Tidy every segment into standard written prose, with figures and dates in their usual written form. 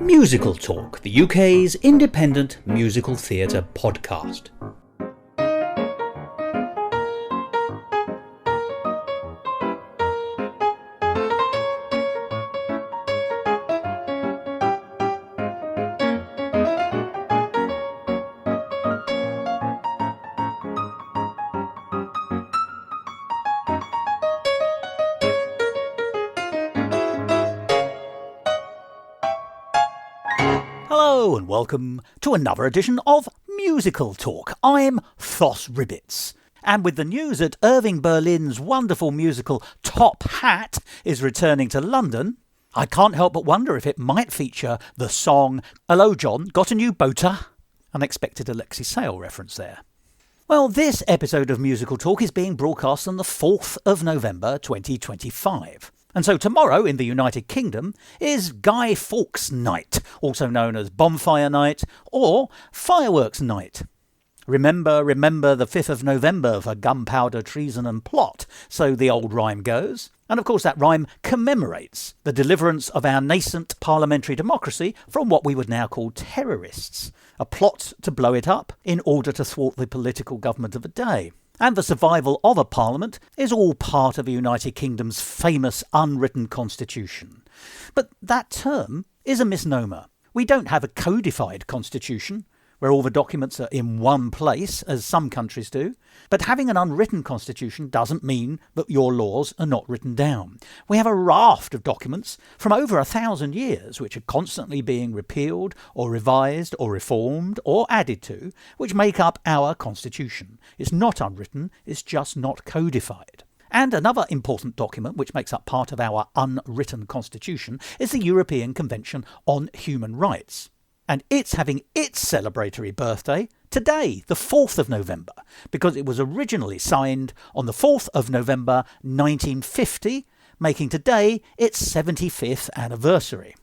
Musical Talk, the UK's independent musical theatre podcast. Hello and welcome to another edition of Musical Talk. I'm Thos Ribbits, and with the news that Irving Berlin's wonderful musical Top Hat is returning to London, I can't help but wonder if it might feature the song "Hello John, Got a New Boater?" Unexpected Alexi Sale reference there. Well, this episode of Musical Talk is being broadcast on the 4th of November 2025. And so tomorrow in the United Kingdom is Guy Fawkes Night, also known as Bonfire Night or Fireworks Night. Remember the 5th of November for gunpowder, treason and plot, so the old rhyme goes. And of course that rhyme commemorates the deliverance of our nascent parliamentary democracy from what we would now call terrorists, a plot to blow it up in order to thwart the political government of the day. And the survival of a parliament is all part of the United Kingdom's famous unwritten constitution. But that term is a misnomer. We don't have a codified constitution, where all the documents are in one place, as some countries do. But having an unwritten constitution doesn't mean that your laws are not written down. We have a raft of documents from over 1,000 years, which are constantly being repealed or revised or reformed or added to, which make up our constitution. It's not unwritten, it's just not codified. And another important document which makes up part of our unwritten constitution is the European Convention on Human Rights. And it's having its celebratory birthday today, the 4th of November, because it was originally signed on the 4th of November 1950, making today its 75th anniversary.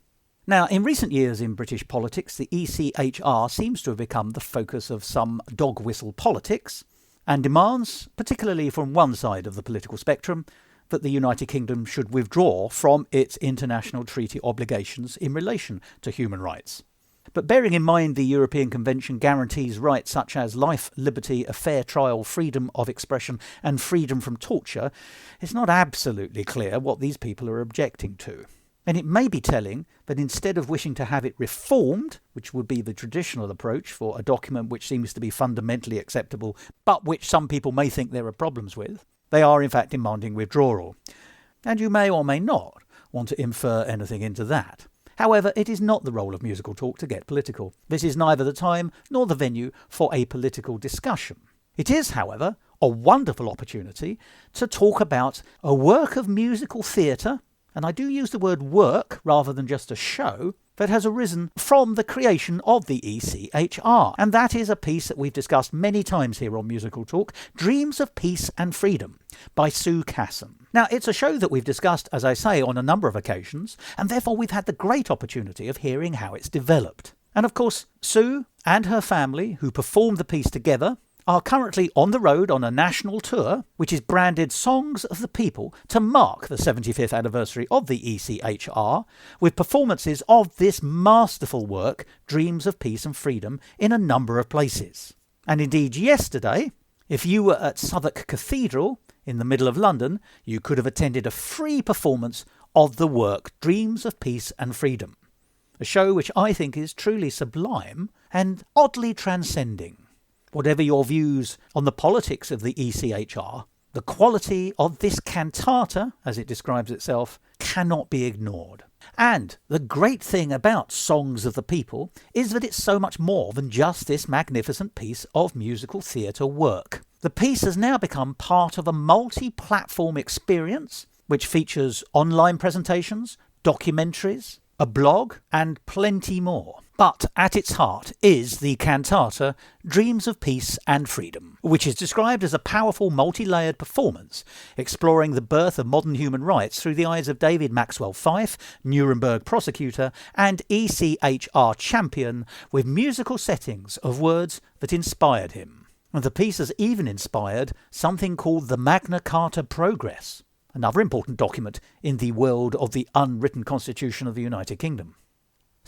Now, in recent years in British politics, the ECHR seems to have become the focus of some dog whistle politics, and demands, particularly from one side of the political spectrum, that the United Kingdom should withdraw from its international treaty obligations in relation to human rights. But bearing in mind the European Convention guarantees rights such as life, liberty, a fair trial, freedom of expression and freedom from torture, it's not absolutely clear what these people are objecting to. And it may be telling that instead of wishing to have it reformed, which would be the traditional approach for a document which seems to be fundamentally acceptable, but which some people may think there are problems with, they are in fact demanding withdrawal. And you may or may not want to infer anything into that. However, it is not the role of Musical Talk to get political. This is neither the time nor the venue for a political discussion. It is, however, a wonderful opportunity to talk about a work of musical theatre, and I do use the word work rather than just a show, that has arisen from the creation of the ECHR. And that is a piece that we've discussed many times here on Musical Talk, Dreams of Peace and Freedom by Sue Casson. Now, it's a show that we've discussed, as I say, on a number of occasions, and therefore we've had the great opportunity of hearing how it's developed. And of course, Sue and her family, who performed the piece together, are currently on the road on a national tour, which is branded Songs of the People to mark the 75th anniversary of the ECHR, with performances of this masterful work, Dreams of Peace and Freedom, in a number of places. And indeed yesterday, if you were at Southwark Cathedral in the middle of London, you could have attended a free performance of the work Dreams of Peace and Freedom, a show which I think is truly sublime and oddly transcending. Whatever your views on the politics of the ECHR, the quality of this cantata, as it describes itself, cannot be ignored. And the great thing about Songs of the People is that it's so much more than just this magnificent piece of musical theatre work. The piece has now become part of a multi-platform experience which features online presentations, documentaries, a blog and plenty more. But at its heart is the cantata Dreams of Peace and Freedom, which is described as a powerful multi-layered performance exploring the birth of modern human rights through the eyes of David Maxwell Fyfe, Nuremberg prosecutor and ECHR champion, with musical settings of words that inspired him. And the piece has even inspired something called the Magna Carta Progress, another important document in the world of the unwritten constitution of the United Kingdom.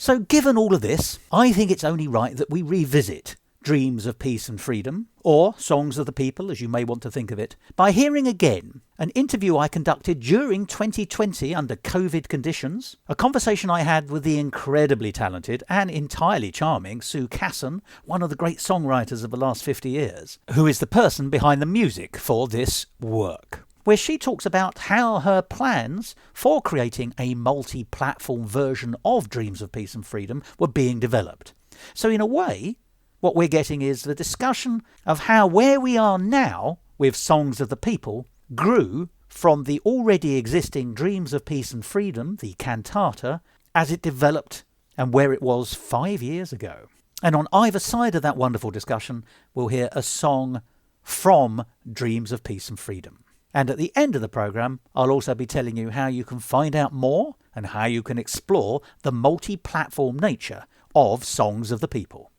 So given all of this, I think it's only right that we revisit Dreams of Peace and Freedom, or Songs of the People, as you may want to think of it, by hearing again an interview I conducted during 2020 under COVID conditions, a conversation I had with the incredibly talented and entirely charming Sue Casson, one of the great songwriters of the last 50 years, who is the person behind the music for this work, where she talks about how her plans for creating a multi-platform version of Dreams of Peace and Freedom were being developed. So in a way, what we're getting is the discussion of how where we are now with Songs of the People grew from the already existing Dreams of Peace and Freedom, the cantata, as it developed and where it was 5 years ago. And on either side of that wonderful discussion, we'll hear a song from Dreams of Peace and Freedom. And at the end of the programme, I'll also be telling you how you can find out more and how you can explore the multi-platform nature of Songs of the People.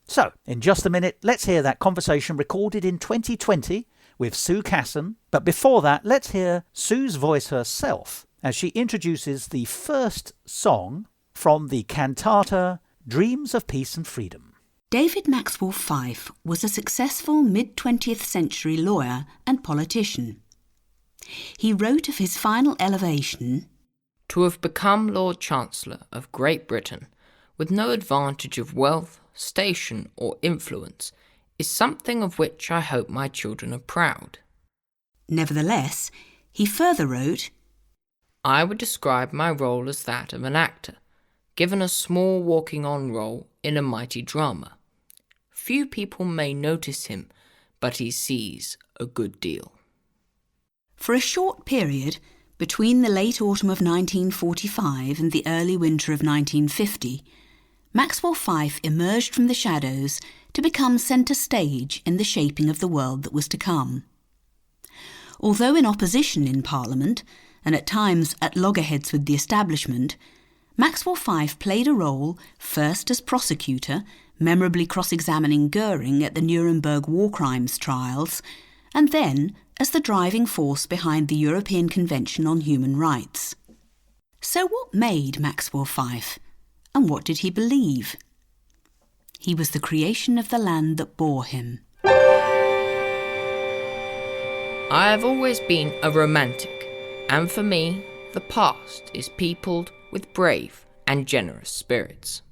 So, in just a minute, let's hear that conversation recorded in 2020 with Sue Casson. But before that, let's hear Sue's voice herself as she introduces the first song from the cantata Dreams of Peace and Freedom. David Maxwell Fyfe was a successful mid-20th century lawyer and politician. He wrote of his final elevation, "To have become Lord Chancellor of Great Britain with no advantage of wealth, station or influence is something of which I hope my children are proud." Nevertheless, he further wrote, "I would describe my role as that of an actor, given a small walking-on role in a mighty drama. Few people may notice him, but he sees a good deal." For a short period, between the late autumn of 1945 and the early winter of 1950, Maxwell Fyfe emerged from the shadows to become centre stage in the shaping of the world that was to come. Although in opposition in Parliament, and at times at loggerheads with the establishment, Maxwell Fyfe played a role first as prosecutor, memorably cross-examining Goering at the Nuremberg War Trials, and then as the driving force behind the European Convention on Human Rights. So what made Maxwell Fyfe? And what did he believe? He was the creation of the land that bore him. I have always been a romantic, and for me, the past is peopled with brave and generous spirits.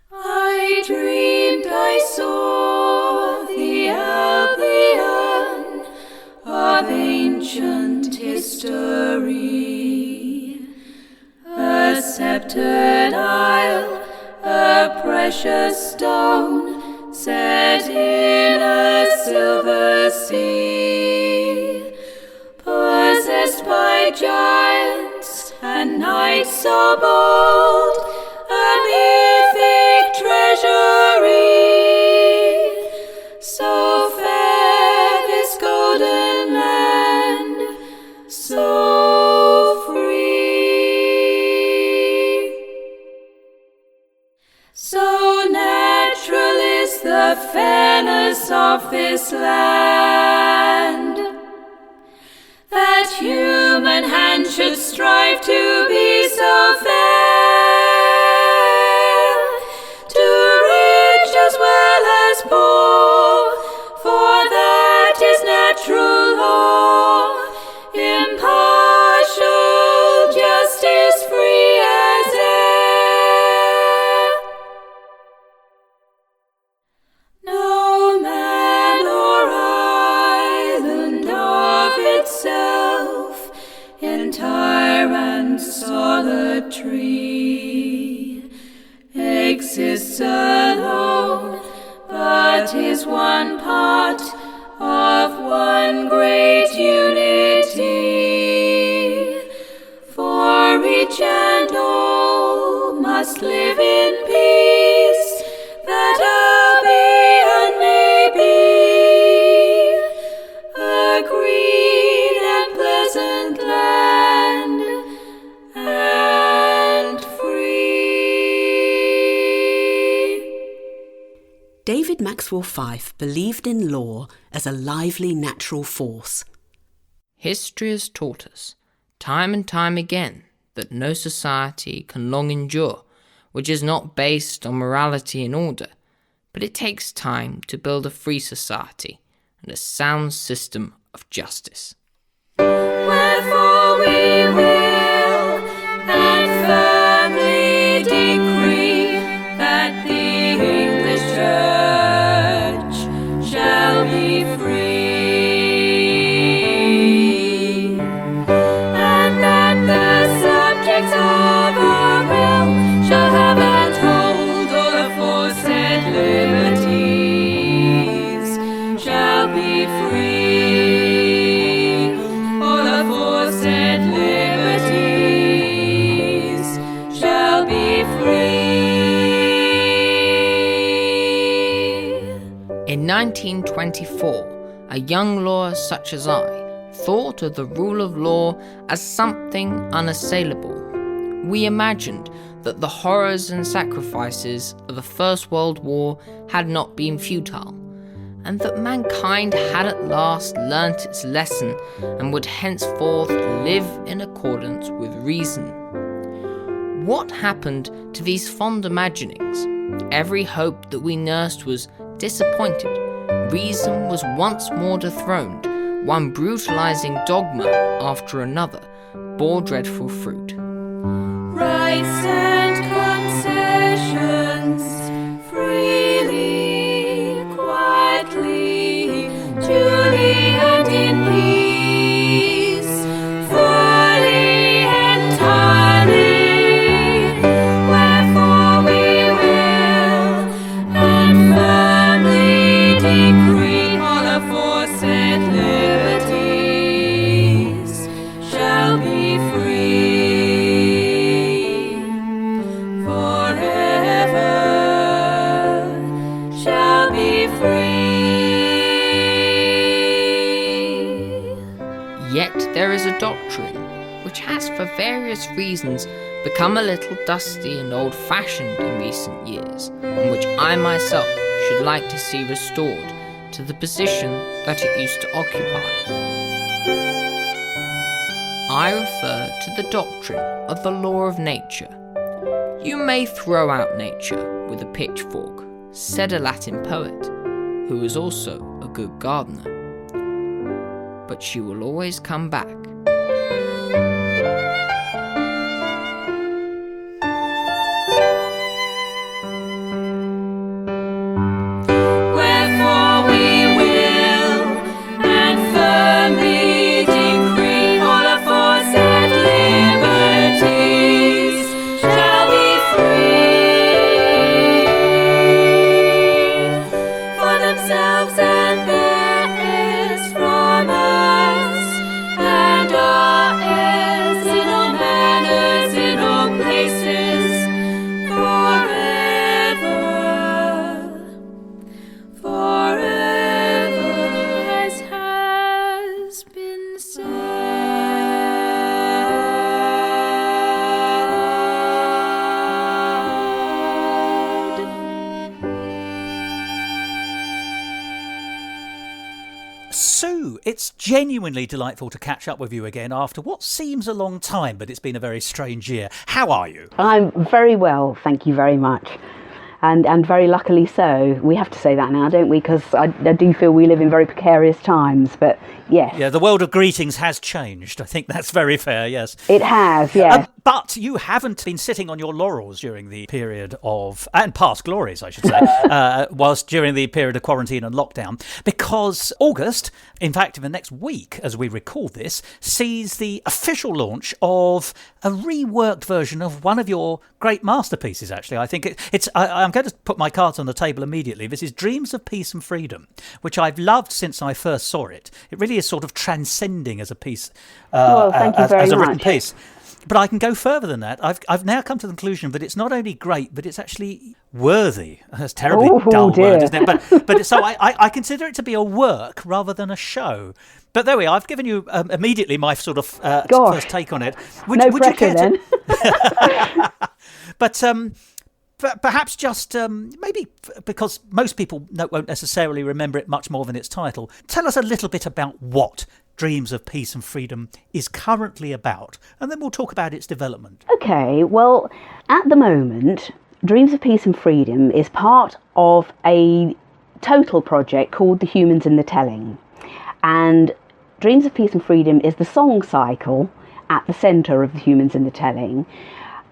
I dreamed I saw the Albion of ancient history, a sceptred isle, a precious stone set in a silver sea, possessed by giants and knights so bold, a mythic treasury. So fair this golden land, so free. So natural is the fairness of this land, that human hand should strive to be so fair, to rich as well as poor, for that is natural law, impartial justice, free as air. No man or island of itself, entire and solitary, exists alone, but is one part of one great unity. For each and all must live in peace, that Albion may be a green and pleasant land, and free. David Maxwell Fyfe believed in law as a lively natural force. History has taught us, time and time again, that no society can long endure which is not based on morality and order, but it takes time to build a free society and a sound system of justice. Wherefore we will and firmly decree that the English Church shall be free, and that the subjects of our will shall have and hold all aforesaid liberties shall be free, all aforesaid liberties shall be free. In 1924, a young lawyer such as I thought of the rule of law as something unassailable. We imagined that the horrors and sacrifices of the First World War had not been futile, and that mankind had at last learnt its lesson and would henceforth live in accordance with reason. What happened to these fond imaginings? Every hope that we nursed was disappointed. Reason was once more dethroned. One brutalizing dogma after another bore dreadful fruit. Rights and concessions freely, quietly, duly and in peace, fully, entirely. Wherefore we will and firmly decree all aforesaid liberties shall be free, forever shall be free. Yet there is a doctrine which has for various reasons become a little dusty and old-fashioned in recent years, and which I myself should like to see restored to the position that it used to occupy. I refer to the doctrine of the law of nature. You may throw out nature with a pitchfork, said a Latin poet, who was also a good gardener, but she will always come back. Wherefore we will and firmly decree all aforesaid liberties shall be free, for themselves and their heirs from us, and our heirs in all manners, in all places, forever, forever, as has been said. Sue, it's genuinely delightful to catch up with you again after what seems a long time, but it's been a very strange year. How are you? I'm very well, thank you very much. And very luckily so. We have to say that now, don't we? Because I do feel we live in very precarious times, but yes. Yeah, the world of greetings has changed. I think that's very fair, yes. It has, yes. But you haven't been sitting on your laurels during the period of, and past glories, I should say, whilst during the period of quarantine and lockdown, because August, in fact, in the next week, as we record this, sees the official launch of a reworked version of one of your great masterpieces, actually. I think I'm going to put my cards on the table immediately. This is Dreams of Peace and Freedom, which I've loved since I first saw it. It really is sort of transcending as a piece, thank you very as a written much. piece. But I can go further than that. I've now come to the conclusion that it's not only great, but it's actually worthy. That's a terribly dull word, isn't it? But so I consider it to be a work rather than a show. But there we are. I've given you immediately my sort of first take on it. Would you care then. But perhaps just maybe because most people won't necessarily remember it much more than its title, tell us a little bit about what Dreams of Peace and Freedom is currently about, and then we'll talk about its development. Okay, well, at the moment, Dreams of Peace and Freedom is part of a total project called The Humans in the Telling. And Dreams of Peace and Freedom is the song cycle at the centre of The Humans in the Telling.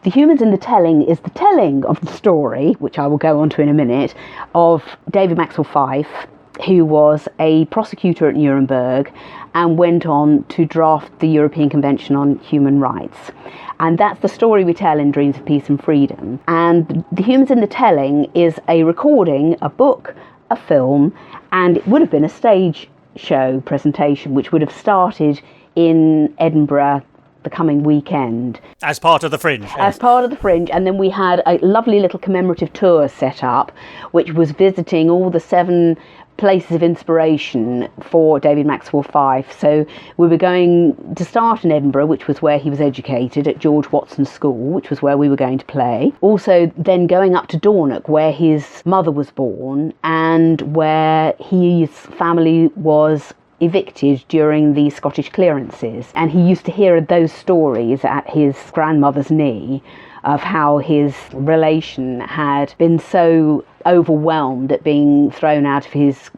The Humans in the Telling is the telling of the story, which I will go on to in a minute, of David Maxwell Fyfe, who was a prosecutor at Nuremberg and went on to draft the European Convention on Human Rights. And that's the story we tell in Dreams of Peace and Freedom. And The Humans in the Telling is a recording, a book, a film, and it would have been a stage show presentation, which would have started in Edinburgh the coming weekend. As part of the Fringe. Yes. As part of the Fringe. And then we had a lovely little commemorative tour set up, which was visiting all the 7 places of inspiration for David Maxwell Fyfe. So we were going to start in Edinburgh, which was where he was educated, at George Watson's School, which was where we were going to play. Also then going up to Dornoch, where his mother was born and where his family was evicted during the Scottish clearances. And he used to hear those stories at his grandmother's knee of how his relation had been so overwhelmed at being thrown out of his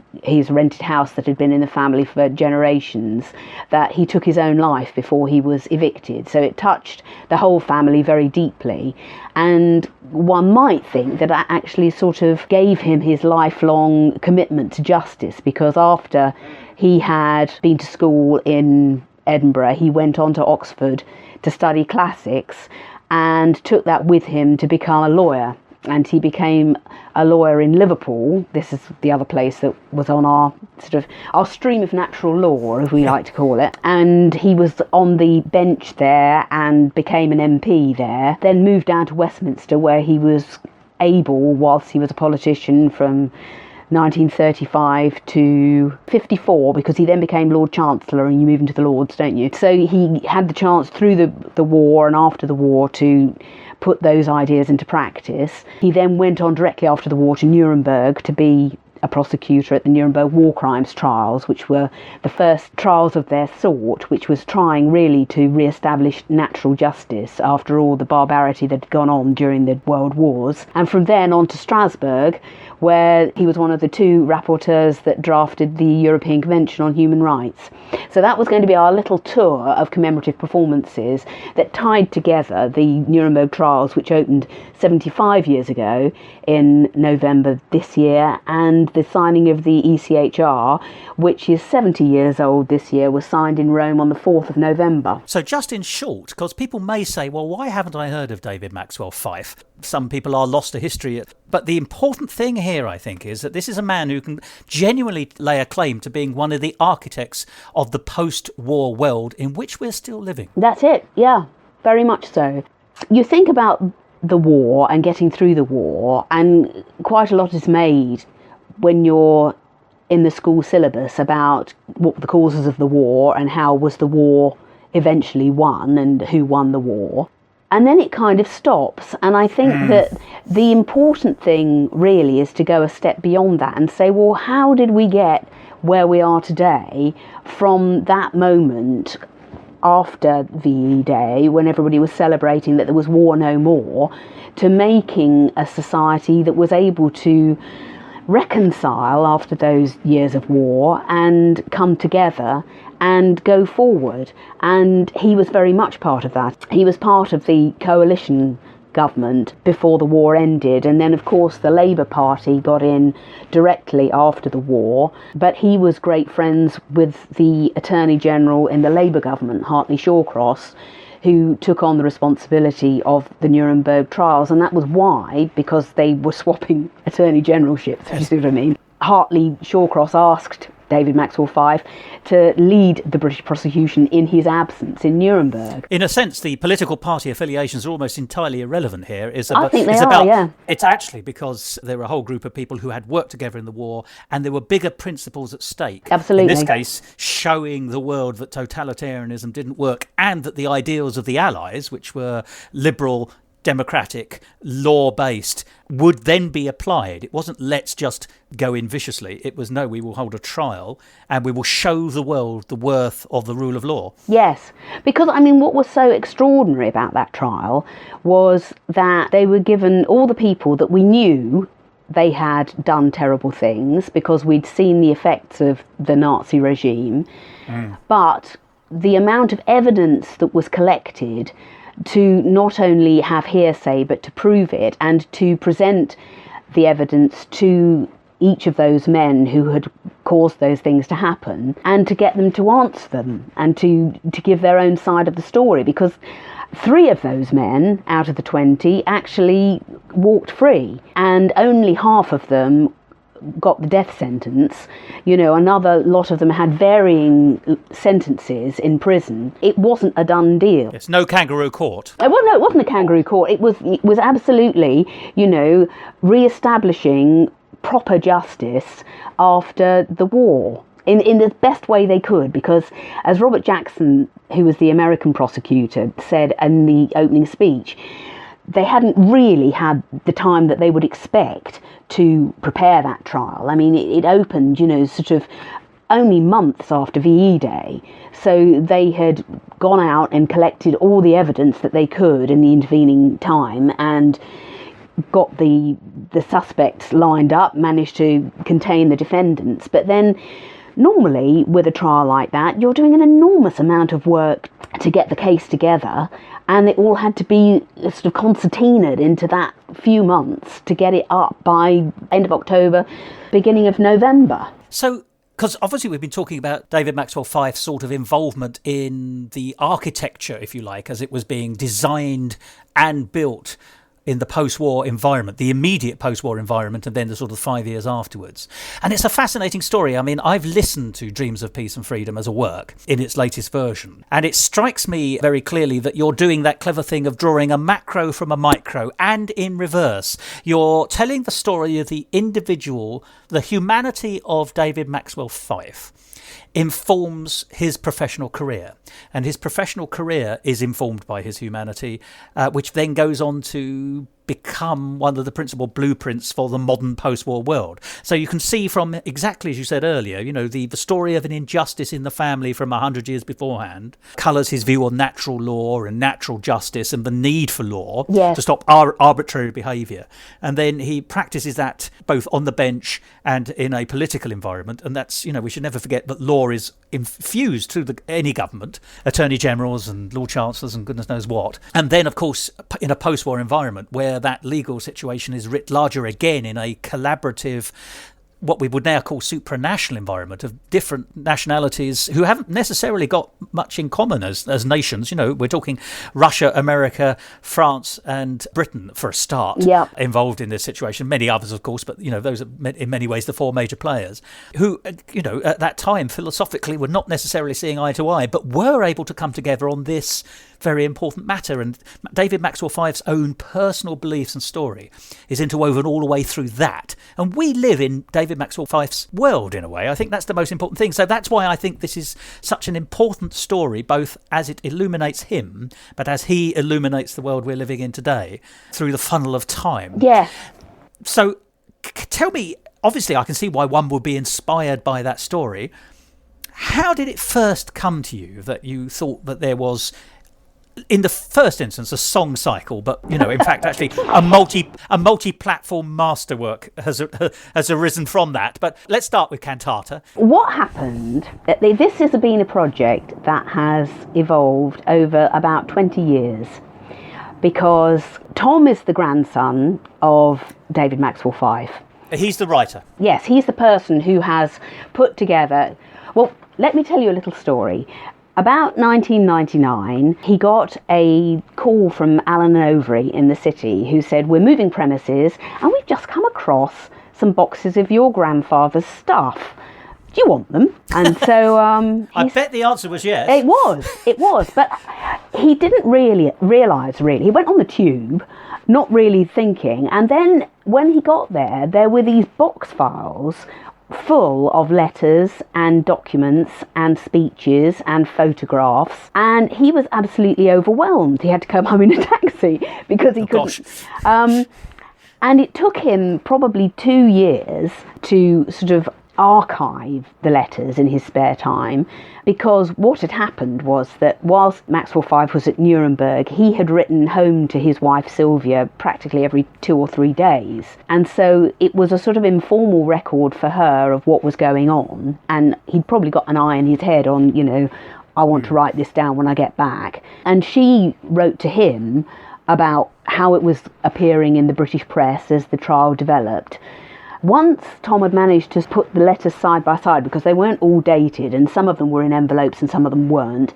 rented house that had been in the family for generations that he took his own life before he was evicted. So it touched the whole family very deeply, and one might think that actually sort of gave him his lifelong commitment to justice, because after he had been to school in Edinburgh, he went on to Oxford to study classics and took that with him to become a lawyer. And he became a lawyer in Liverpool. This is the other place that was on our stream of natural law, as we like to call it. And he was on the bench there and became an MP there. Then moved down to Westminster, where he was able, whilst he was a politician, from 1935 to 54, because he then became Lord Chancellor, and you move into the Lords, don't you? So he had the chance through the war and after the war to put those ideas into practice. He then went on directly after the war to Nuremberg to be a prosecutor at the Nuremburg War Trials, which were the first trials of their sort, which was trying really to re-establish natural justice after all the barbarity that had gone on during the World Wars. And from then on to Strasbourg, where he was one of the 2 rapporteurs that drafted the European Convention on Human Rights. So that was going to be our little tour of commemorative performances that tied together the Nuremberg trials, which opened 75 years ago in November this year, and the signing of the ECHR, which is 70 years old this year, was signed in Rome on the 4th of November. So just in short, because people may say, well, why haven't I heard of David Maxwell Fyfe? Some people are lost to history. But the important thing here, I think, is that this is a man who can genuinely lay a claim to being one of the architects of the post-war world in which we're still living. That's it, yeah, very much so. You think about the war and getting through the war, and quite a lot is made when you're in the school syllabus about what the causes of the war and how was the war eventually won and who won the war. And then it kind of stops. And I think that the important thing really is to go a step beyond that and say, well, how did we get where we are today from that moment after VE Day, when everybody was celebrating that there was war no more, to making a society that was able to reconcile after those years of war and come together and go forward. And he was very much part of that. He was part of the coalition government before the war ended, and then of course the Labour Party got in directly after the war, but he was great friends with the Attorney General in the Labour government, Hartley Shawcross, who took on the responsibility of the Nuremberg trials. And that was why, because they were swapping attorney generalships, if you see what I mean, Hartley Shawcross asked David Maxwell Fyfe to lead the British prosecution in his absence in Nuremberg. In a sense, the political party affiliations are almost entirely irrelevant here. I think they are, yeah. It's actually because there were a whole group of people who had worked together in the war, and there were bigger principles at stake. Absolutely. In this case, showing the world that totalitarianism didn't work, and that the ideals of the Allies, which were liberal, democratic, law-based, would then be applied. It wasn't let's just go in viciously. It was no, we will hold a trial and we will show the world the worth of the rule of law. Yes, because I mean what was so extraordinary about that trial was that they were given all the people that we knew they had done terrible things because we'd seen the effects of the Nazi regime, but the amount of evidence that was collected to not only have hearsay but to prove it and to present the evidence to each of those men who had caused those things to happen and to get them to answer them and to give their own side of the story, because 3 of those men out of the 20 actually walked free and only half of them got the death sentence. You know, another lot of them had varying sentences in prison. It wasn't a done deal. It's no kangaroo court. Well, no, it wasn't a kangaroo court. It was absolutely, you know, re-establishing proper justice after the war in the best way they could, because as Robert Jackson, who was the American prosecutor, said in the opening speech, they hadn't really had the time that they would expect to prepare that trial. I mean, it opened, you know, sort of only months after VE Day. So they had gone out and collected all the evidence that they could in the intervening time and got the suspects lined up, managed to contain the defendants. But then normally with a trial like that, you're doing an enormous amount of work to get the case together, and it all had to be sort of concertinaed into that few months to get it up by end of October, beginning of November. So, because obviously we've been talking about David Maxwell Fyfe's sort of involvement in the architecture, if you like, as it was being designed and built in the post-war environment, the immediate post-war environment, and then the sort of 5 years afterwards. And it's a fascinating story. I mean, I've listened to Dreams of Peace and Freedom as a work in its latest version, and it strikes me very clearly that you're doing that clever thing of drawing a macro from a micro, and in reverse. You're telling the story of the individual, the humanity of David Maxwell Fyfe informs his professional career, and his professional career is informed by his humanity, which then goes on to become one of the principal blueprints for the modern post-war world. So you can see from, exactly as you said earlier, you know, the story of an injustice in the family from 100 years beforehand colours his view on natural law and natural justice and the need for law to stop arbitrary behaviour. And then he practices that both on the bench and in a political environment. And that's, you know, we should never forget that law is infused through any government, attorney generals and lord chancellors and goodness knows what. And then, of course, in a post-war environment where that legal situation is writ larger again in a collaborative, what we would now call supranational environment of different nationalities who haven't necessarily got much in common as nations. You know, we're talking Russia, America, France and Britain for a start involved in this situation. Many others, of course, but, you know, those are in many ways the 4 major players who, you know, at that time philosophically were not necessarily seeing eye to eye, but were able to come together on this very important matter. And David Maxwell Fyfe's own personal beliefs and story is interwoven all the way through that. And we live in David Maxwell Fyfe's world in a way. I think that's the most important thing. So that's why I think this is such an important story, both as it illuminates him, but as he illuminates the world we're living in today through the funnel of time. Yeah. So tell me, obviously I can see why one would be inspired by that story. How did it first come to you that you thought that there was, in the first instance, a song cycle, but, you know, in fact, actually a multi-platform masterwork has arisen from that? But let's start with Cantata. What happened, this has been a project that has evolved over about 20 years, because Tom is the grandson of David Maxwell Fyfe. He's the writer. Yes, he's the person who has put together, well, let me tell you a little story. About 1999, he got a call from Alan Overy in the city who said, "We're moving premises and we've just come across some boxes of your grandfather's stuff. Do you want them?" And so I bet the answer was yes. It was, but he didn't really realise, he went on the tube, not really thinking, and then when he got there were these box files full of letters and documents and speeches and photographs, and he was absolutely overwhelmed. He had to come home in a taxi because he couldn't. And it took him probably 2 years to sort of archive the letters in his spare time, because what had happened was that whilst Maxwell Fyfe was at Nuremberg, he had written home to his wife Sylvia practically every 2 or 3 days, and so it was a sort of informal record for her of what was going on, and he'd probably got an eye in his head on, I want to write this down when I get back. And she wrote to him about how it was appearing in the British press as the trial developed. Once Tom had managed to put the letters side by side, because they weren't all dated and some of them were in envelopes and some of them weren't,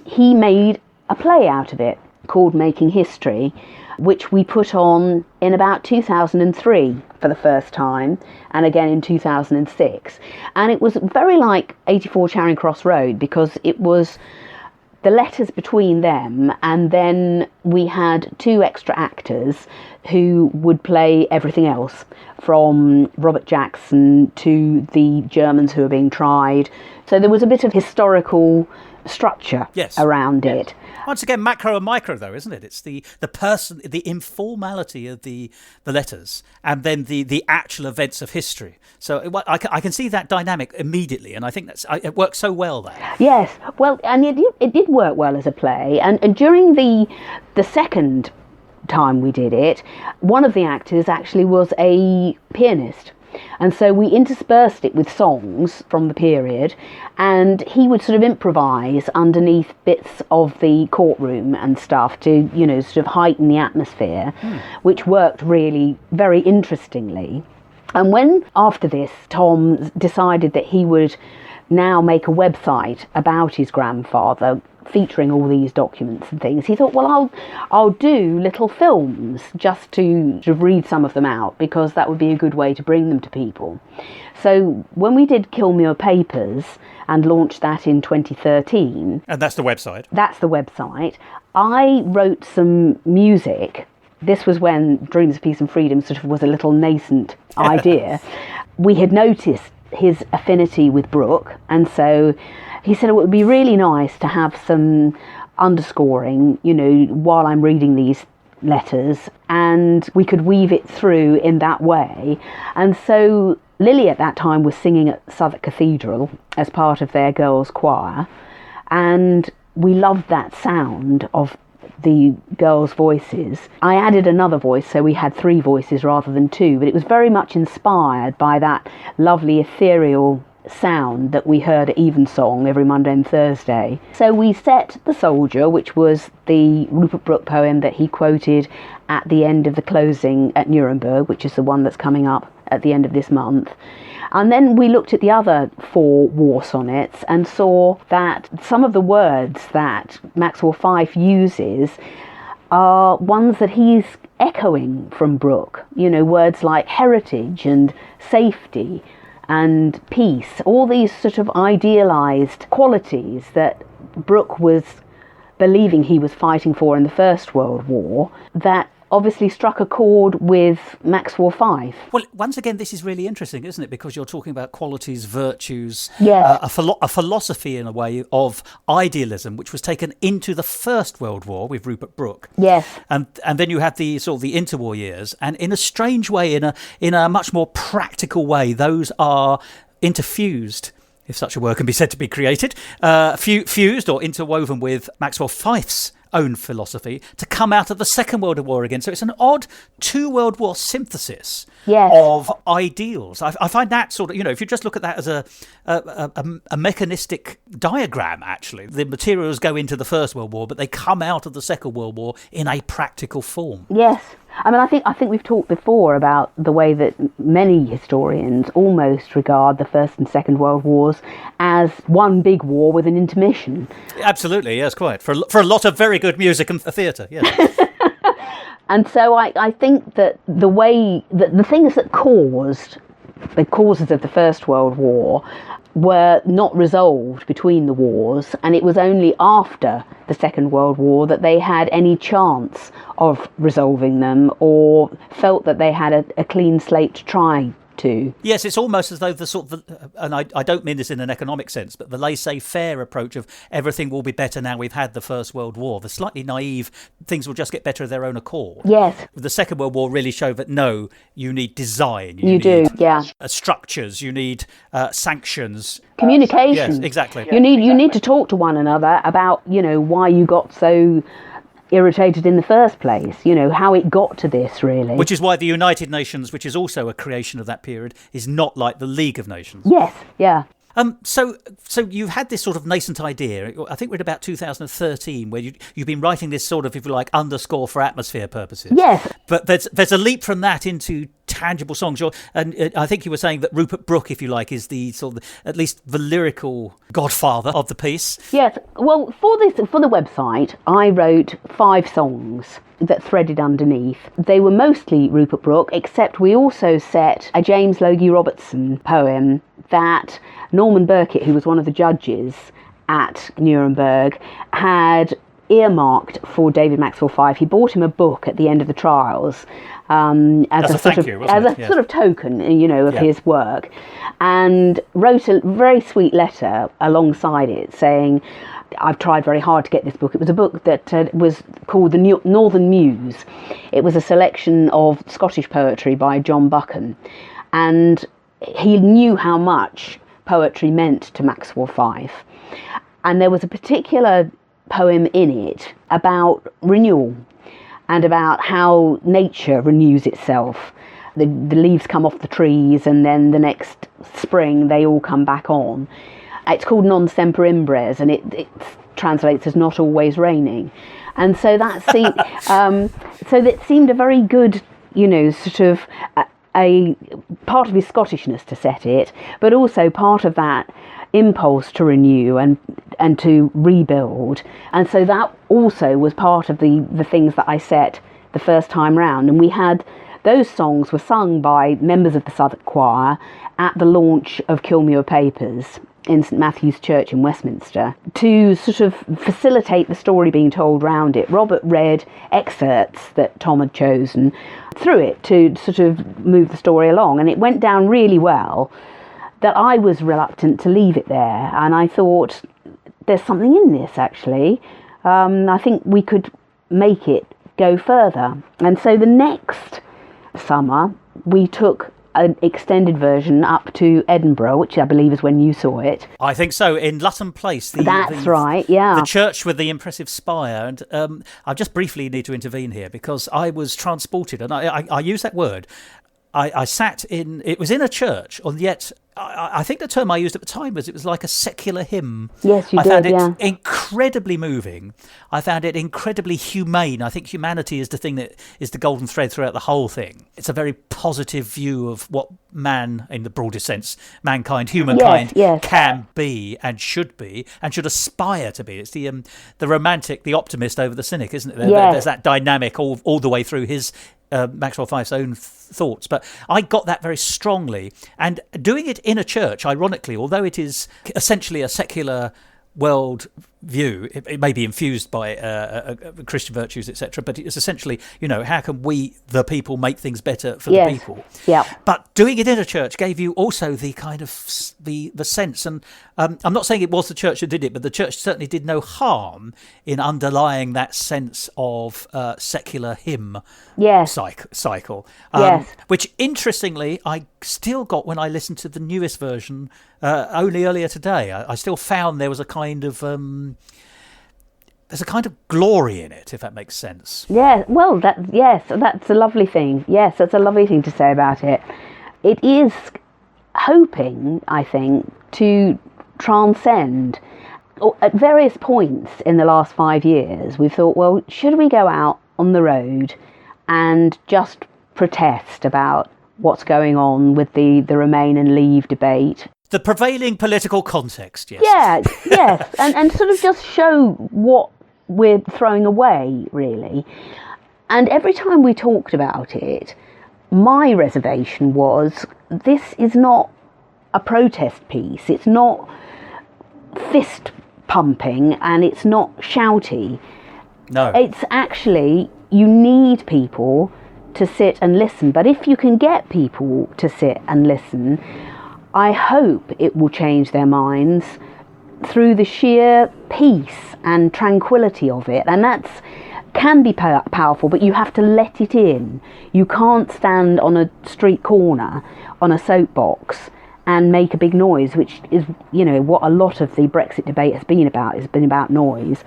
he made a play out of it called Making History, which we put on in about 2003 for the first time, and again in 2006. And it was very like 84 Charing Cross Road, because it was the letters between them, and then we had 2 extra actors who would play everything else, from Robert Jackson to the Germans who were being tried. So there was a bit of historical structure around it. Once again, macro and micro, though, isn't it? It's the person, the informality of the letters, and then the actual events of history. So I can see that dynamic immediately, and I think it works so well there. Yes, well, and it did work well as a play, and during the second time we did it, one of the actors actually was a pianist. And so we interspersed it with songs from the period, and he would sort of improvise underneath bits of the courtroom and stuff to, sort of heighten the atmosphere, which worked really very interestingly. And when, after this, Tom decided that he would now make a website about his grandfather, featuring all these documents and things, he thought, well, I'll do little films just to sort of read some of them out, because that would be a good way to bring them to people. So when we did Kill Me Your Papers and launched that in 2013... And that's the website? That's the website. I wrote some music. This was when Dreams of Peace and Freedom sort of was a little nascent idea. We had noticed his affinity with Brooke, and so he said it would be really nice to have some underscoring, while I'm reading these letters, and we could weave it through in that way. And so Lily at that time was singing at Southwark Cathedral as part of their girls' choir, and we loved that sound of the girls' voices. I added another voice, so we had 3 voices rather than 2, but it was very much inspired by that lovely ethereal sound that we heard at Evensong every Monday and Thursday. So we set The Soldier, which was the Rupert Brooke poem that he quoted at the end of the closing at Nuremberg, which is the one that's coming up at the end of this month. And then we looked at the other 4 war sonnets and saw that some of the words that Maxwell Fyfe uses are ones that he's echoing from Brooke. Words like heritage and safety and peace, all these sort of idealised qualities that Brooke was believing he was fighting for in the First World War, that obviously struck a chord with Maxwell Fyfe. Well, once again, this is really interesting, isn't it? Because you're talking about qualities, virtues, yes. A philosophy in a way of idealism, which was taken into the First World War with Rupert Brooke. Yes. And then you had the sort of the interwar years, and in a strange way, in a much more practical way, those are interfused, if such a word can be said to be created, fused or interwoven with Maxwell Fyfe's own philosophy to come out of the Second World War again. So it's an odd 2 World War synthesis of ideals. I find that sort of, if you just look at that as a mechanistic diagram, actually, the materials go into the First World War, but they come out of the Second World War in a practical form. Yes. I mean, I think we've talked before about the way that many historians almost regard the First and Second World Wars as one big war with an intermission. Absolutely, yes, quite. For a lot of very good music and theatre, yes. And so I think that the way that the things that caused the causes of the First World War were not resolved between the wars, and it was only after the Second World War that they had any chance of resolving them or felt that they had a clean slate to try to. Yes, it's almost as though the sort of, and I don't mean this in an economic sense, but the laissez-faire approach of everything will be better now we've had the First World War, the slightly naive, things will just get better of their own accord. Yes. The Second World War really showed that, no, you need design. You do, yeah. Structures, you need sanctions. Communication. Yes, exactly. You need to talk to one another about, why you got so irritated in the first place, how it got to this, really. Which is why the United Nations, which is also a creation of that period, is not like the League of Nations. Yes, yeah. So you've had this sort of nascent idea. I think we're at about 2013, where you've been writing this sort of, if you like, underscore for atmosphere purposes. Yes. But there's a leap from that into tangible songs. And I think you were saying that Rupert Brooke, if you like, is the sort of, at least the lyrical godfather of the piece. Yes. Well, for the website, I wrote 5 songs that threaded underneath. They were mostly Rupert Brooke, except we also set a James Logie Robertson poem that Norman Burkitt, who was one of the judges at Nuremberg, had earmarked for David Maxwell Fyfe. He bought him a book at the end of the trials as a sort of token, of his work, and wrote a very sweet letter alongside it saying, I've tried very hard to get this book. It was a book that was called The Northern Muse. It was a selection of Scottish poetry by John Buchan, and he knew how much poetry meant to Maxwell Fyfe. And there was a particular poem in it about renewal and about how nature renews itself. The leaves come off the trees and then the next spring they all come back on. It's called Non Semper Imbres, and it translates as not always raining. And so that seemed a very good, sort of a part of his Scottishness to set it, but also part of that impulse to renew and to rebuild. And so that also was part of the things that I set the first time round. And we had those songs were sung by members of the Southwark Choir at the launch of Kilmuir Papers in St Matthew's Church in Westminster to sort of facilitate the story being told round it. Robert read excerpts that Tom had chosen through it to sort of move the story along, and it went down really well that I was reluctant to leave it there, and I thought there's something in this actually. I think we could make it go further. And so the next summer we took an extended version up to Edinburgh, which I believe is when you saw it. I think so, in Lutton Place. That's right, yeah. The church with the impressive spire. And I just briefly need to intervene here because I was transported, and I use that word. I sat in, it was in a church, and yet I think the term I used at the time was it was like a secular hymn. Yes, you did, I found it incredibly moving. I found it incredibly humane. I think humanity is the thing that is the golden thread throughout the whole thing. It's a very positive view of what man, in the broadest sense, mankind, humankind, can be and should aspire to be. It's the romantic, the optimist over the cynic, isn't it? There's that dynamic all the way through his Maxwell Fyfe's own thoughts. But I got that very strongly. And doing it in a church, ironically, although it is essentially a secular world view, it may be infused by Christian virtues, etc., but it's essentially, how can we, the people, make things better for the people? Yeah. But doing it in a church gave you also the kind of the sense, and I'm not saying it was the church that did it, but the church certainly did no harm in underlying that sense of secular hymn cycle. Which, interestingly, I still got when I listened to the newest version only earlier today. I still found there was a kind of there's a kind of glory in it, if that makes sense. Yeah, well, that's a lovely thing. Yes, that's a lovely thing to say about it. It is hoping, I think, to transcend. At various points in the last 5 years, we've thought, well, should we go out on the road and just protest about what's going on with the Remain and Leave debate? The prevailing political context, yes. Yes, and sort of just show what we're throwing away, really. And every time we talked about it, my reservation was, this is not a protest piece. It's not fist pumping and it's not shouty. No. It's actually, you need people to sit and listen. But if you can get people to sit and listen, I hope it will change their minds through the sheer peace and tranquility of it. And that's can be powerful, but you have to let it in. You can't stand on a street corner on a soapbox and make a big noise, which is, what a lot of the Brexit debate has been about. It's been about noise.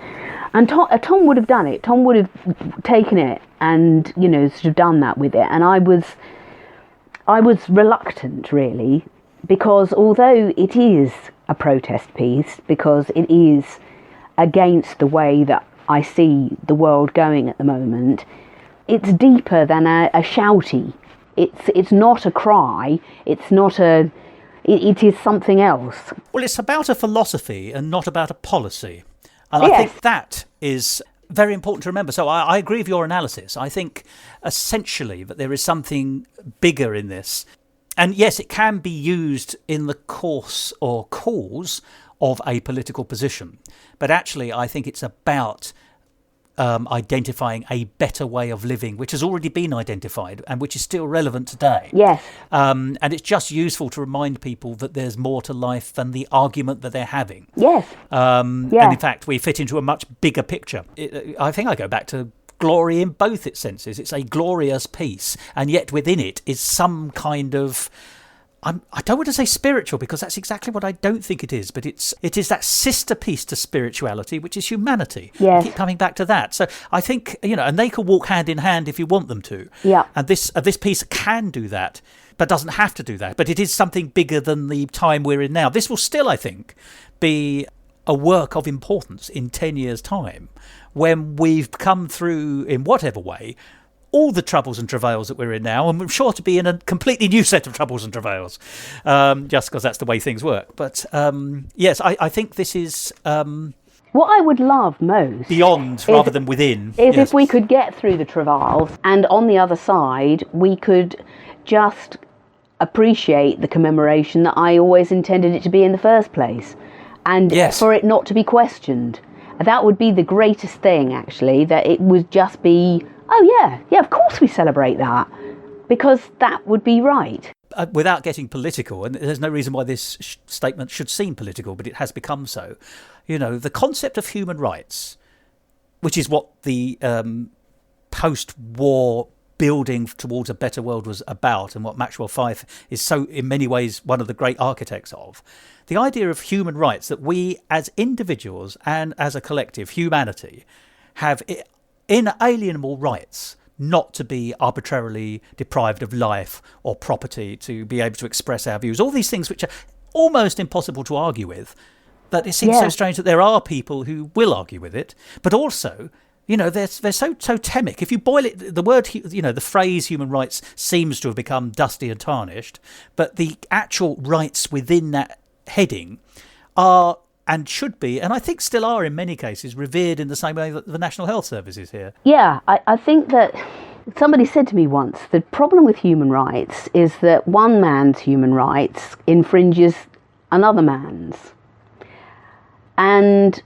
And Tom would have done it. Tom would have taken it and, sort of done that with it. And I was reluctant, really, because although it is a protest piece, because it is against the way that I see the world going at the moment, it's deeper than a shouty. It's not a cry. It's not a... It is something else. Well, it's about a philosophy and not about a policy. And yes. I think that is very important to remember. So I agree with your analysis. I think essentially that there is something bigger in this. And yes, it can be used in the course or cause of a political position. But actually, I think it's about identifying a better way of living, which has already been identified and which is still relevant today. Yes. And it's just useful to remind people that there's more to life than the argument that they're having. Yes. And in fact, we fit into a much bigger picture. I think I go back to glory in both its senses. It's a glorious piece, and yet within it is some kind of... I don't want to say spiritual, because that's exactly what I don't think it is, but it is that sister piece to spirituality, which is humanity. Yes. I keep coming back to that. So I think, and they can walk hand in hand if you want them to. Yeah. And this piece can do that, but doesn't have to do that. But it is something bigger than the time we're in now. This will still, I think, be a work of importance in 10 years' time, when we've come through, in whatever way, all the troubles and travails that we're in now, and we're sure to be in a completely new set of troubles and travails, just because that's the way things work. But yes, I think this is... what I would love most... beyond rather than within. Is if we could get through the travails, and on the other side, we could just appreciate the commemoration that I always intended it to be in the first place, and for it not to be questioned. That would be the greatest thing, actually, that it would just be... oh, yeah, of course we celebrate that, because that would be right. Without getting political, and there's no reason why this statement should seem political, but it has become so, the concept of human rights, which is what the post-war building towards a better world was about, and what Maxwell Fyfe is so, in many ways, one of the great architects of, the idea of human rights, that we as individuals and as a collective, humanity, have inalienable rights not to be arbitrarily deprived of life or property, to be able to express our views, all these things which are almost impossible to argue with. But it seems so strange that there are people who will argue with it, but also, they're so totemic. If you boil it, the word, the phrase human rights seems to have become dusty and tarnished, but the actual rights within that heading are, and should be, and I think still are in many cases, revered in the same way that the National Health Service is here. Yeah, I think that somebody said to me once, the problem with human rights is that one man's human rights infringes another man's. And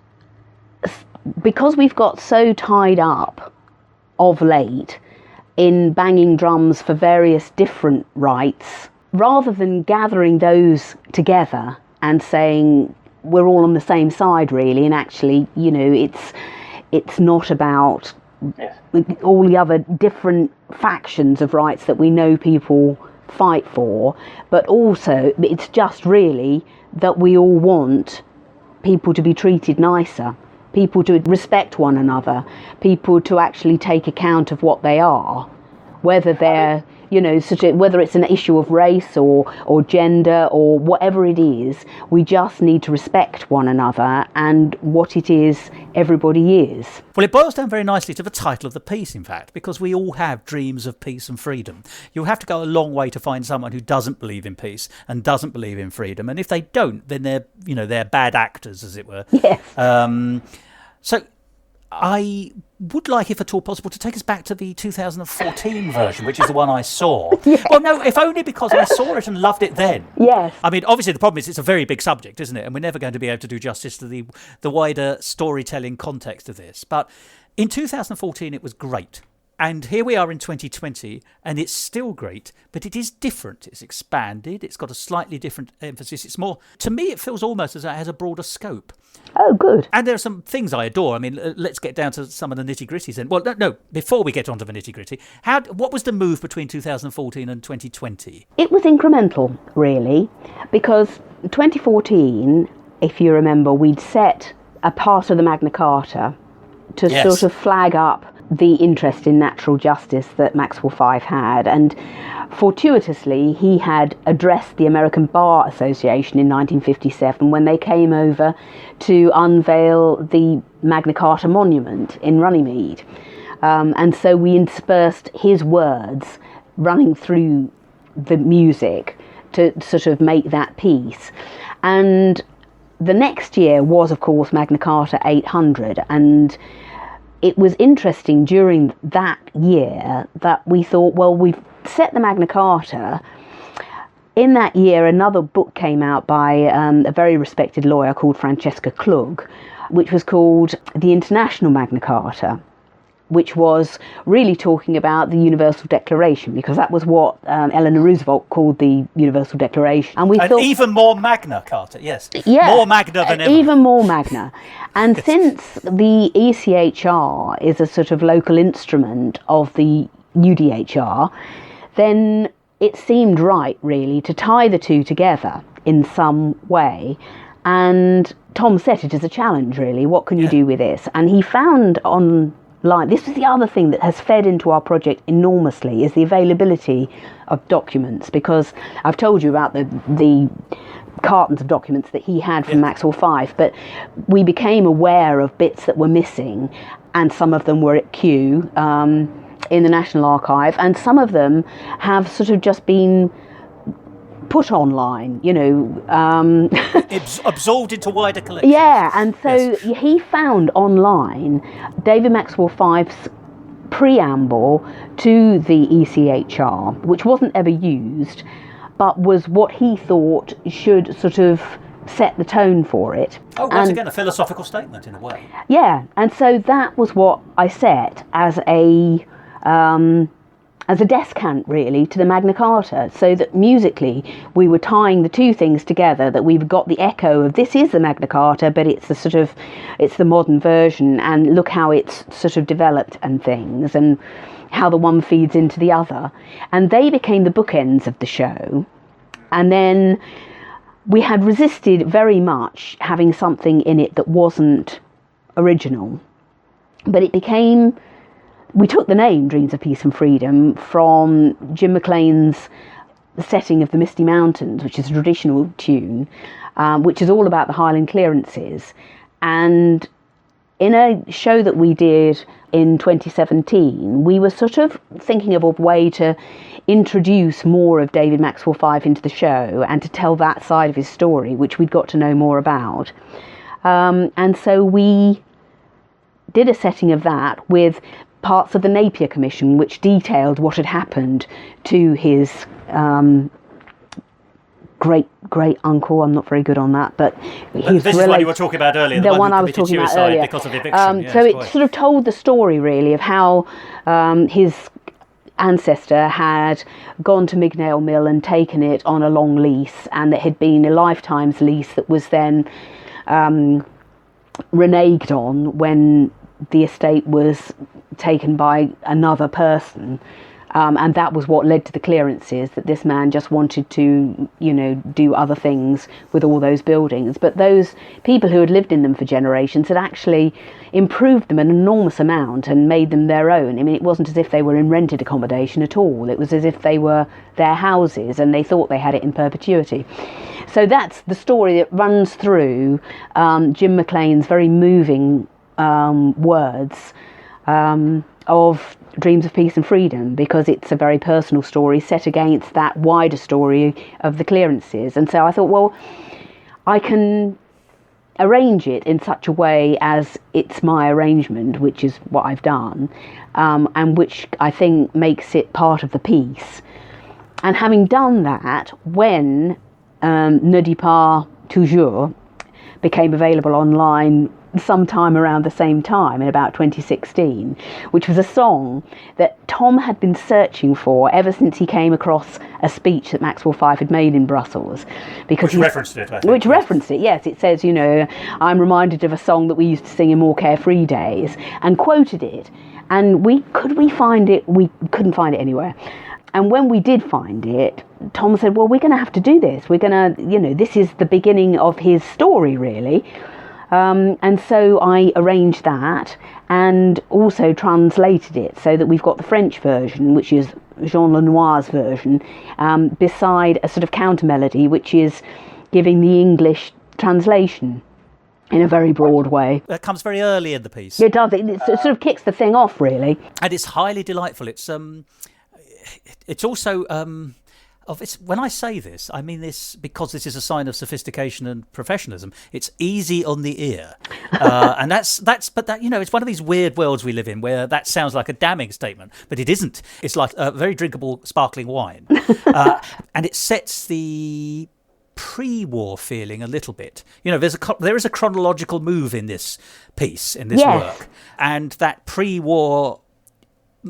because we've got so tied up of late in banging drums for various different rights, rather than gathering those together and saying we're all on the same side, really, and actually, it's not about all the other different factions of rights that we know people fight for, but also it's just really that we all want people to be treated nicer, people to respect one another, people to actually take account of what they are, whether they're, whether it's an issue of race or gender or whatever it is. We just need to respect one another and what it is everybody is. Well, it boils down very nicely to the title of the piece, in fact, because we all have dreams of peace and freedom. You'll have to go a long way to find someone who doesn't believe in peace and doesn't believe in freedom. And if they don't, then they're bad actors, as it were. Yes. So I would like, if at all possible, to take us back to the 2014 version, which is the one I saw. Yes. Well, no, if only because I saw it and loved it then. Yes. I mean, obviously the problem is it's a very big subject, isn't it? And we're never going to be able to do justice to the wider storytelling context of this. But in 2014, it was great. And here we are in 2020, and it's still great, but it is different. It's expanded. It's got a slightly different emphasis. It's more, to me, it feels almost as though it has a broader scope. Oh, good. And there are some things I adore. I mean, let's get down to some of the nitty-gritties then. Well, no, before we get onto the nitty-gritty, what was the move between 2014 and 2020? It was incremental, really, because 2014, if you remember, we'd set a part of the Magna Carta to sort of flag up the interest in natural justice that Maxwell 5 had, and fortuitously he had addressed the American Bar Association in 1957 when they came over to unveil the Magna Carta monument in Runnymede, and so we interspersed his words running through the music to sort of make that piece. And the next year was, of course, Magna Carta 800, and it was interesting during that year that we thought, well, we've set the Magna Carta. In that year, another book came out by a very respected lawyer called Francesca Klug, which was called The International Magna Carta, which was really talking about the Universal Declaration, because that was what Eleanor Roosevelt called the Universal Declaration. And we thought, even more Magna Carta, yes. Yeah, more Magna than ever. Even more Magna. And since the ECHR is a sort of local instrument of the UDHR, then it seemed right, really, to tie the two together in some way. And Tom set it as a challenge, really. What can you do with this? And he found online, this is the other thing that has fed into our project enormously, is the availability of documents, because I've told you about the cartons of documents that he had from Maxwell 5, but we became aware of bits that were missing, and some of them were at Kew in the National Archive, and some of them have sort of just been put online, absorbed into wider collections. Yeah, and so he found online David Maxwell 5's preamble to the ECHR, which wasn't ever used, but was what he thought should sort of set the tone for it. Oh, once again, a philosophical statement in a way. Yeah, and so that was what I set as a descant, really, to the Magna Carta, so that musically we were tying the two things together, that we've got the echo of this is the Magna Carta, but it's the modern version, and look how it's sort of developed and things, and how the one feeds into the other. And they became the bookends of the show. And then we had resisted very much having something in it that wasn't original, but it became... We took the name Dreams of Peace and Freedom from Jim McLean's setting of the Misty Mountains, which is a traditional tune, which is all about the Highland clearances. And in a show that we did in 2017, we were sort of thinking of a way to introduce more of David Maxwell 5 into the show and to tell that side of his story, which we'd got to know more about. And so we did a setting of that with parts of the Napier Commission, which detailed what had happened to his great uncle. I'm not very good on that, but this is what you were talking about earlier. The one I was talking about earlier, because of eviction. So it sort of told the story, really, of how his ancestor had gone to Mignale Mill and taken it on a long lease, and it had been a lifetime's lease that was then reneged on when the estate was taken by another person, and that was what led to the clearances, that this man just wanted to, do other things with all those buildings. But those people who had lived in them for generations had actually improved them an enormous amount and made them their own. I mean, it wasn't as if they were in rented accommodation at all. It was as if they were their houses and they thought they had it in perpetuity. So that's the story that runs through Jim McLean's very moving words of Dreams of Peace and Freedom, because it's a very personal story set against that wider story of the clearances. And so I thought, well, I can arrange it in such a way as it's my arrangement, which is what I've done, and which I think makes it part of the piece. And having done that, when Ne dis pas toujours became available online sometime around the same time, in about 2016, which was a song that Tom had been searching for ever since he came across a speech that Maxwell Fyfe had made in Brussels. Because which referenced it, I think. Which referenced it, yes. It says, I'm reminded of a song that we used to sing in more carefree days, and quoted it. And we couldn't find it anywhere. And when we did find it, Tom said, well, we're going to have to do this. We're going to, this is the beginning of his story, really. And so I arranged that and also translated it so that we've got the French version, which is Jean Lenoir's version, beside a sort of counter melody, which is giving the English translation in a very broad way. That comes very early in the piece. It does. It sort of kicks the thing off, really. And it's highly delightful. It's also... when I say this, I mean this because this is a sign of sophistication and professionalism. It's easy on the ear, and that's. But that it's one of these weird worlds we live in where that sounds like a damning statement, but it isn't. It's like a very drinkable sparkling wine, and it sets the pre-war feeling a little bit. There is a chronological move in this piece, in this work, and that pre-war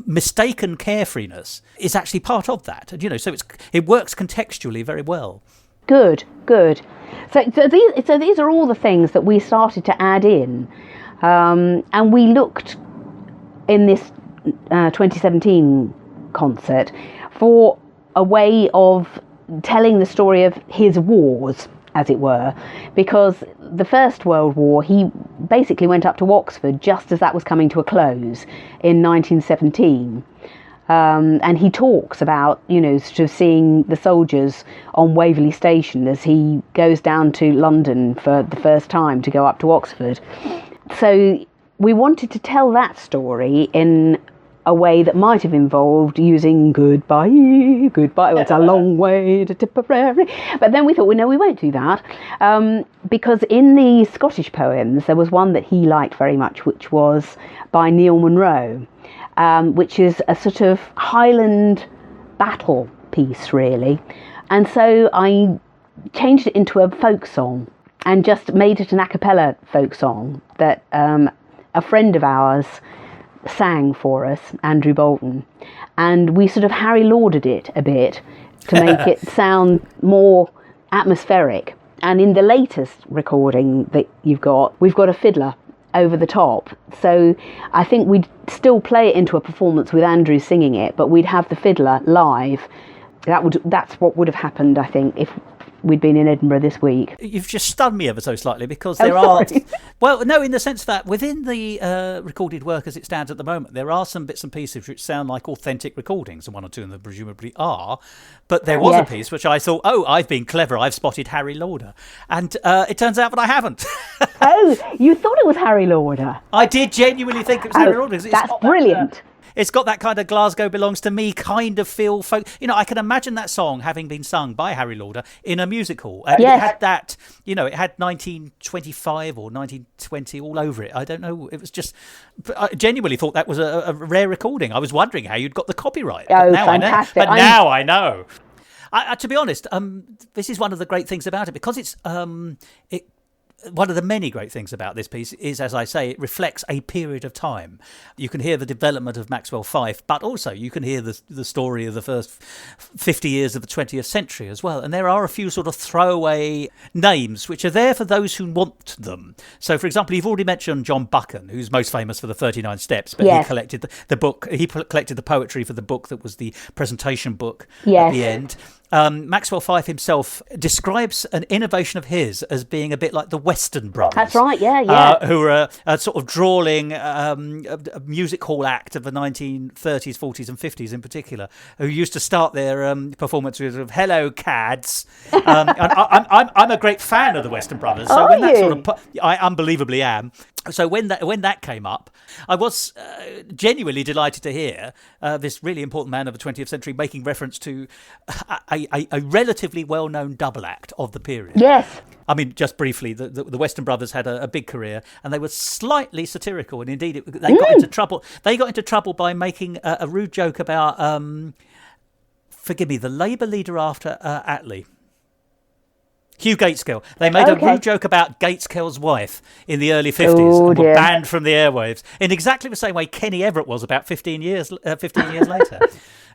mistaken carefreeness is actually part of that, so it works contextually very well. Good. So these are all the things that we started to add in, and we looked in this 2017 concert for a way of telling the story of his wars, as it were, because the First World War, he basically went up to Oxford just as that was coming to a close in 1917. And he talks about, sort of seeing the soldiers on Waverley Station as he goes down to London for the first time to go up to Oxford. So we wanted to tell that story in a way that might have involved using goodbye, it's a long way to Tipperary. But then we thought, well, no, we won't do that. Because in the Scottish poems, there was one that he liked very much, which was by Neil Munro, which is a sort of Highland battle piece, really. And so I changed it into a folk song and just made it an a cappella folk song that a friend of ours sang for us, Andrew Bolton, and we sort of Harry Laudered it a bit to make it sound more atmospheric. And in the latest recording that we've got a fiddler over the top, so I think we'd still play it into a performance with Andrew singing it, but we'd have the fiddler live. That's what would have happened, I think, if we'd been in Edinburgh this week. You've just stunned me ever so slightly because there are... Well, no, in the sense that within the recorded work as it stands at the moment, there are some bits and pieces which sound like authentic recordings, and one or two of them presumably are. But there was a piece which I thought, I've been clever, I've spotted Harry Lauder. And it turns out that I haven't. Oh, you thought it was Harry Lauder? I did genuinely think it was Harry Lauder. That's brilliant. It's got that kind of Glasgow Belongs to Me kind of feel. I can imagine that song having been sung by Harry Lauder in a musical. It had that, it had 1925 or 1920 all over it. I don't know. It was just, I genuinely thought that was a rare recording. I was wondering how you'd got the copyright. Oh, fantastic. Now I know. To be honest, this is one of the great things about it, because it's one of the many great things about this piece is, as I say, it reflects a period of time. You can hear the development of Maxwell Fyfe, but also you can hear the story of the first 50 years of the 20th century as well. And there are a few sort of throwaway names which are there for those who want them. So, for example, you've already mentioned John Buchan, who's most famous for the 39 Steps, but he collected the book. He collected the poetry for the book that was the presentation book at the end. Maxwell Fyfe himself describes an innovation of his as being a bit like the Western Brothers. That's right, yeah. Who are a sort of drawling a music hall act of the 1930s, 40s and 50s in particular, who used to start their performances with "Hello, Cads." I'm a great fan of the Western Brothers. So I unbelievably am. So when that came up, I was genuinely delighted to hear this really important man of the 20th century making reference to a relatively well-known double act of the period. Yes. I mean, just briefly, the Western Brothers had a big career, and they were slightly satirical, and indeed they got into trouble. They got into trouble by making a rude joke about, forgive me, the Labour leader after Attlee. Hugh Gateskill. They made a rude joke about Gateskill's wife in the early 50s and were banned from the airwaves in exactly the same way Kenny Everett was about 15 years later.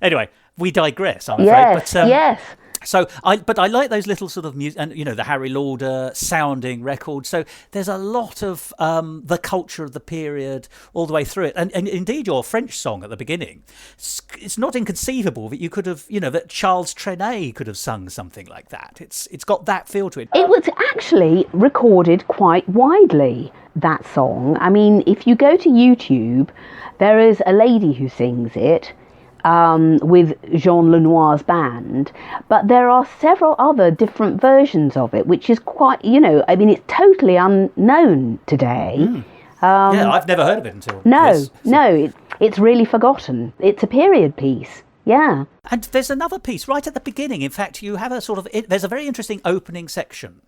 Anyway, we digress, I'm afraid. But, yes. So I like those little sort of music, and the Harry Lauder sounding records. So there's a lot of the culture of the period all the way through it, and indeed your French song at the beginning. It's not inconceivable that you could have, that Charles Trenet could have sung something like that. It's got that feel to it. It was actually recorded quite widely, that song. I mean, if you go to YouTube, there is a lady who sings it. With Jean Lenoir's band, but there are several other different versions of it, which is quite, it's totally unknown today. I've never heard of it until it's really forgotten. It's a period piece. Yeah. And there's another piece right at the beginning. In fact, you have there's a very interesting opening section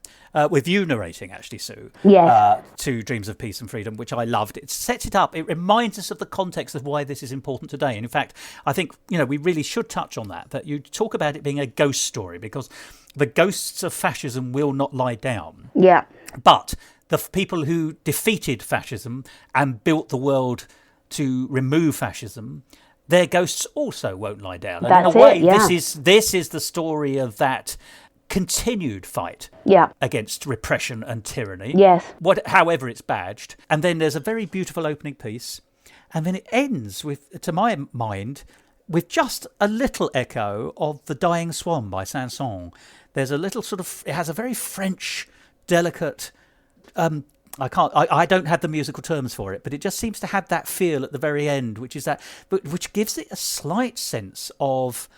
with you narrating, actually, Sue, to Dreams of Peace and Freedom, which I loved. It sets it up. It reminds us of the context of why this is important today. And in fact, I think, we really should touch on that you talk about it being a ghost story because the ghosts of fascism will not lie down. Yeah. But the people who defeated fascism and built the world to remove fascism, their ghosts also won't lie down. And in a way, this is the story of that continued fight against repression and tyranny. Yes. However it's badged. And then there's a very beautiful opening piece. And then it ends with, to my mind, with just a little echo of The Dying Swan by Saint-Saëns. There's a little it has a very French, delicate, I don't have the musical terms for it, but it just seems to have that feel at the very end, which gives it a slight sense of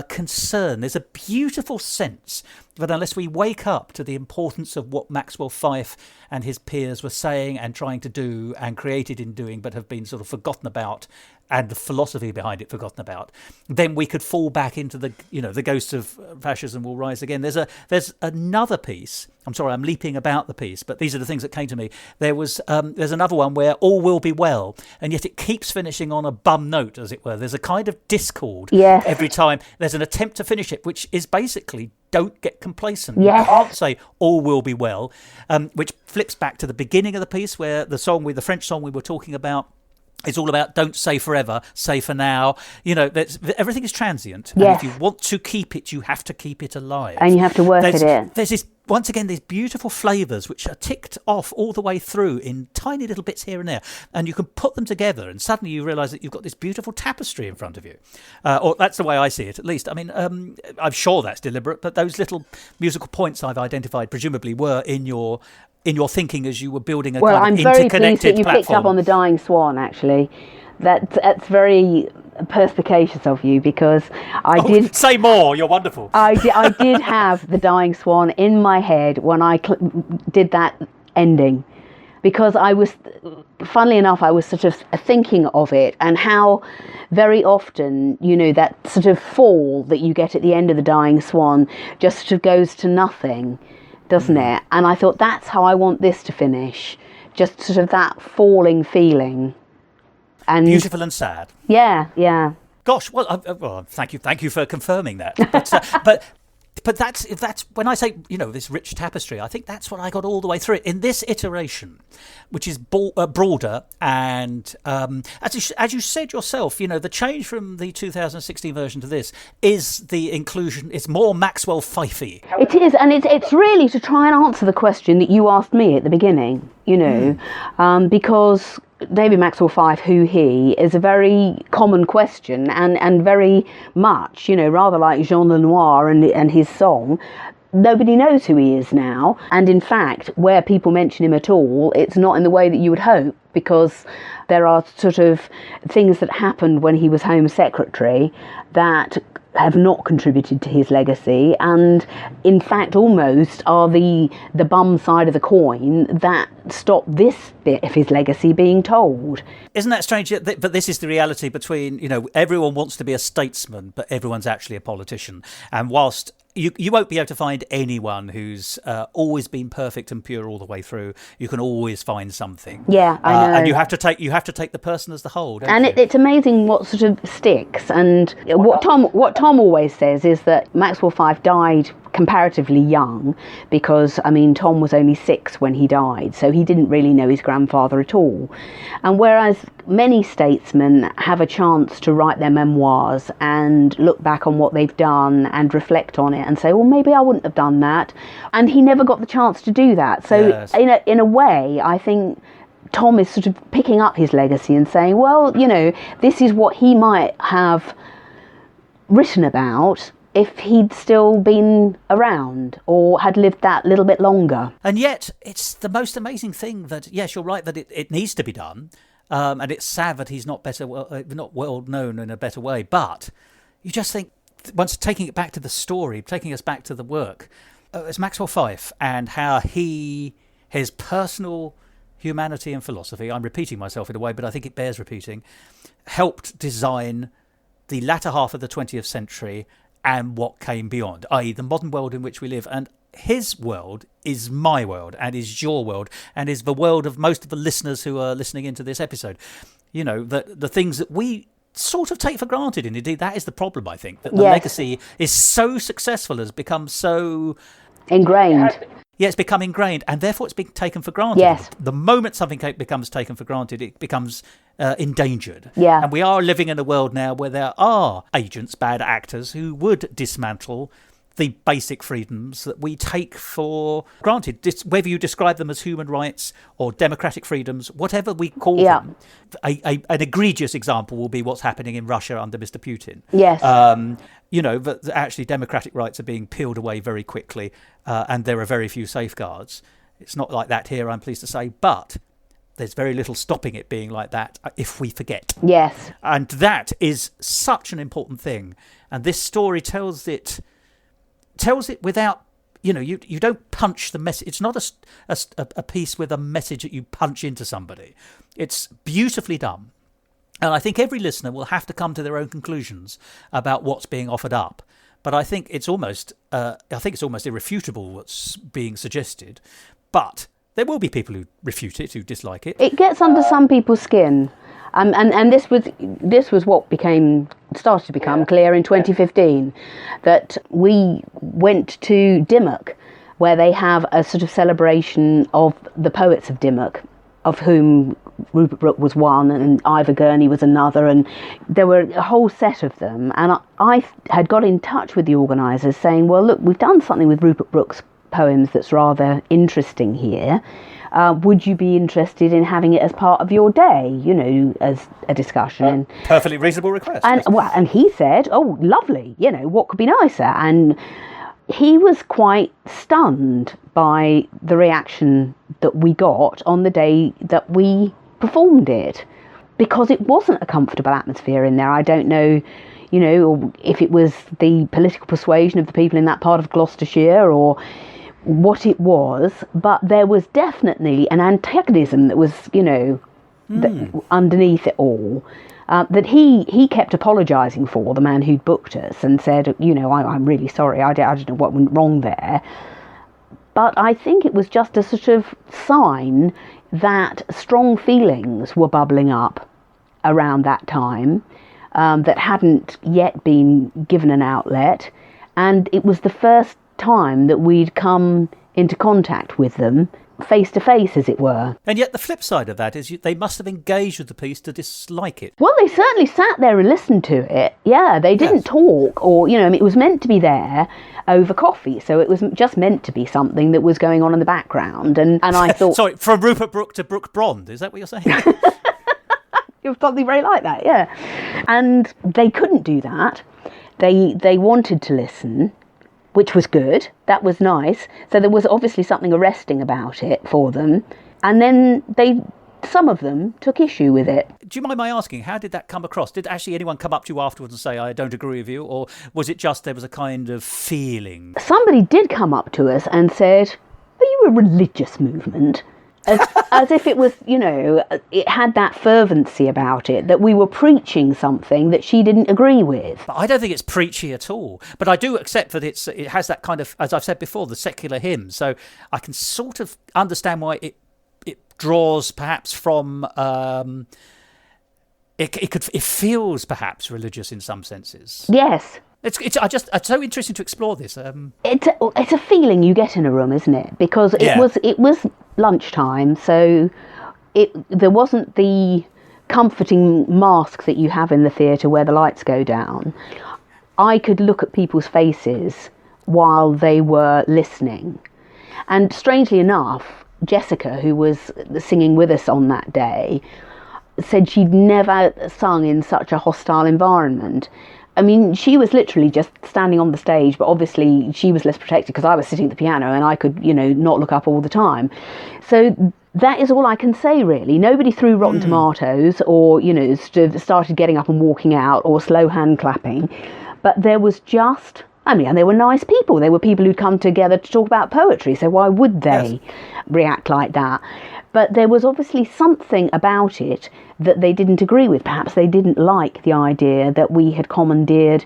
concern. There's a beautiful sense that unless we wake up to the importance of what Maxwell Fyfe and his peers were saying and trying to do and created in doing, but have been sort of forgotten about, and the philosophy behind it forgotten about, then we could fall back into the ghosts of fascism will rise again. There's another piece. I'm sorry, I'm leaping about the piece, but these are the things that came to me. There's another one where all will be well, and yet it keeps finishing on a bum note, as it were. There's a kind of discord every time. There's an attempt to finish it, which is basically don't get complacent. Yes. You can't say all will be well, which flips back to the beginning of the piece where the French song we were talking about, it's all about don't say forever, say for now. Everything is transient. Yes. And if you want to keep it, you have to keep it alive. And you have to work at it. There's once again, these beautiful flavours which are ticked off all the way through in tiny little bits here and there. And you can put them together and suddenly you realise that you've got this beautiful tapestry in front of you. Or that's the way I see it, at least. I mean, I'm sure that's deliberate, but those little musical points I've identified presumably were in your thinking as you were building a kind of interconnected platform. Well, I'm very pleased that you picked up on The Dying Swan, actually. That's very perspicacious of you because I did... Say more, you're wonderful. I did have The Dying Swan in my head when I did that ending because I was, funnily enough, I was sort of thinking of it and how very often, that sort of fall that you get at the end of The Dying Swan just sort of goes to nothing, doesn't it? And I thought that's how I want this to finish, just sort of that falling feeling. And beautiful and sad. Yeah. Gosh, well, thank you for confirming that. But that's when I say this rich tapestry. I think that's what I got all the way through it in this iteration, which is broader and as you said yourself, the change from the 2016 version to this is the inclusion. It's more Maxwell Fyfe. It is, and it's really to try and answer the question that you asked me at the beginning. Because David Maxwell Fyfe, who he, is a very common question and very much, rather like Jean Lenoir and his song, nobody knows who he is now. And in fact, where people mention him at all, it's not in the way that you would hope, because there are sort of things that happened when he was Home Secretary that have not contributed to his legacy, and in fact almost are the bum side of the coin that stop this bit of his legacy being told. Isn't that strange? But this is the reality between, everyone wants to be a statesman, but everyone's actually a politician. And whilst you won't be able to find anyone who's always been perfect and pure all the way through. You can always find something. Yeah, I know. And you have to take the person as the whole. Don't And you? it's amazing what sort of sticks. And what Tom always says is that Maxwell Fyfe died comparatively young because, I mean, Tom was only 6 when he died, so he didn't really know his grandfather at all. And whereas many statesmen have a chance to write their memoirs and look back on what they've done and reflect on it and say, well, maybe I wouldn't have done that. And he never got the chance to do that. So Yes. in a way, I think Tom is sort of picking up his legacy and saying, well, this is what he might have written about if he'd still been around or had lived that little bit longer. And yet, it's the most amazing thing that, yes, you're right, that it needs to be done. And it's sad that he's not well known in a better way. But you just think, once taking it back to the story, taking us back to the work, it's Maxwell Fyfe and how his personal humanity and philosophy, I'm repeating myself in a way, but I think it bears repeating, helped design the latter half of the 20th century and what came beyond, i.e. the modern world in which we live. And his world is my world and is your world and is the world of most of the listeners who are listening into this episode. The things that we sort of take for granted, and indeed that is the problem, I think, that the legacy is so successful, has become so ingrained. Yeah, it's become ingrained, and therefore it's being taken for granted. Yes. The moment something becomes taken for granted, it becomes endangered. Yeah. And we are living in a world now where there are agents, bad actors, who would dismantle the basic freedoms that we take for granted, whether you describe them as human rights or democratic freedoms, whatever we call them. An egregious example will be what's happening in Russia under Mr. Putin. Yes. That actually democratic rights are being peeled away very quickly, and there are very few safeguards. It's not like that here, I'm pleased to say, but there's very little stopping it being like that if we forget. Yes. And that is such an important thing. And this story tells it without, you don't punch the message. It's not a piece with a message that you punch into somebody. It's beautifully done. And I think every listener will have to come to their own conclusions about what's being offered up. But I think it's almost irrefutable what's being suggested. But there will be people who refute it, who dislike it. It gets under some people's skin. And this was what started to become clear in 2015, that we went to Dimmock, where they have a sort of celebration of the poets of Dimmock, of whom Rupert Brooke was one and Ivor Gurney was another, and there were a whole set of them. And I had got in touch with the organisers saying, well, look, we've done something with Rupert Brooke's poems that's rather interesting here. Would you be interested in having it as part of your day, as a discussion? Perfectly reasonable request. And he said, oh, lovely, what could be nicer? And he was quite stunned by the reaction that we got on the day that we performed it, because it wasn't a comfortable atmosphere in there. I don't know, if it was the political persuasion of the people in that part of Gloucestershire or what it was, but there was definitely an antagonism that was, underneath it all, that he kept apologising for, the man who'd booked us, and said, I'm really sorry, I don't know what went wrong there. But I think it was just a sort of sign that strong feelings were bubbling up around that time, that hadn't yet been given an outlet, and it was the first time that we'd come into contact with them face to face, as it were. And yet the flip side of that is they must have engaged with the piece to dislike it. Well, they certainly sat there and listened to it. Yeah, they didn't talk, or it was meant to be there over coffee, so it was just meant to be something that was going on in the background. And I thought, sorry, from Rupert Brooke to Brooke Brond, is that what you're saying? it was something very like that, yeah. And they couldn't do that. They wanted to listen, which was good. That was nice. So there was obviously something arresting about it for them. And then some of them took issue with it. Do you mind my asking, how did that come across? Did actually anyone come up to you afterwards and say, I don't agree with you? Or was it just there was a kind of feeling? Somebody did come up to us and said, are you a religious movement? as if it was, it had that fervency about it, that we were preaching something that she didn't agree with. But I don't think it's preachy at all. But I do accept that it has that kind of, as I've said before, the secular hymn. So I can sort of understand why it draws perhaps from... It feels perhaps religious in some senses. Yes. It's so interesting to explore this. It's a feeling you get in a room, isn't it? Because it was lunchtime, so there wasn't the comforting mask that you have in the theatre where the lights go down. I could look at people's faces while they were listening, and strangely enough, Jessica, who was singing with us on that day, said she'd never sung in such a hostile environment. I mean, she was literally just standing on the stage, but obviously she was less protected because I was sitting at the piano and I could, not look up all the time. So that is all I can say, really. Nobody threw rotten tomatoes or, started getting up and walking out or slow hand clapping. But there was just... and they were nice people. They were people who'd come together to talk about poetry, so why would they react like that? But there was obviously something about it that they didn't agree with. Perhaps they didn't like the idea that we had commandeered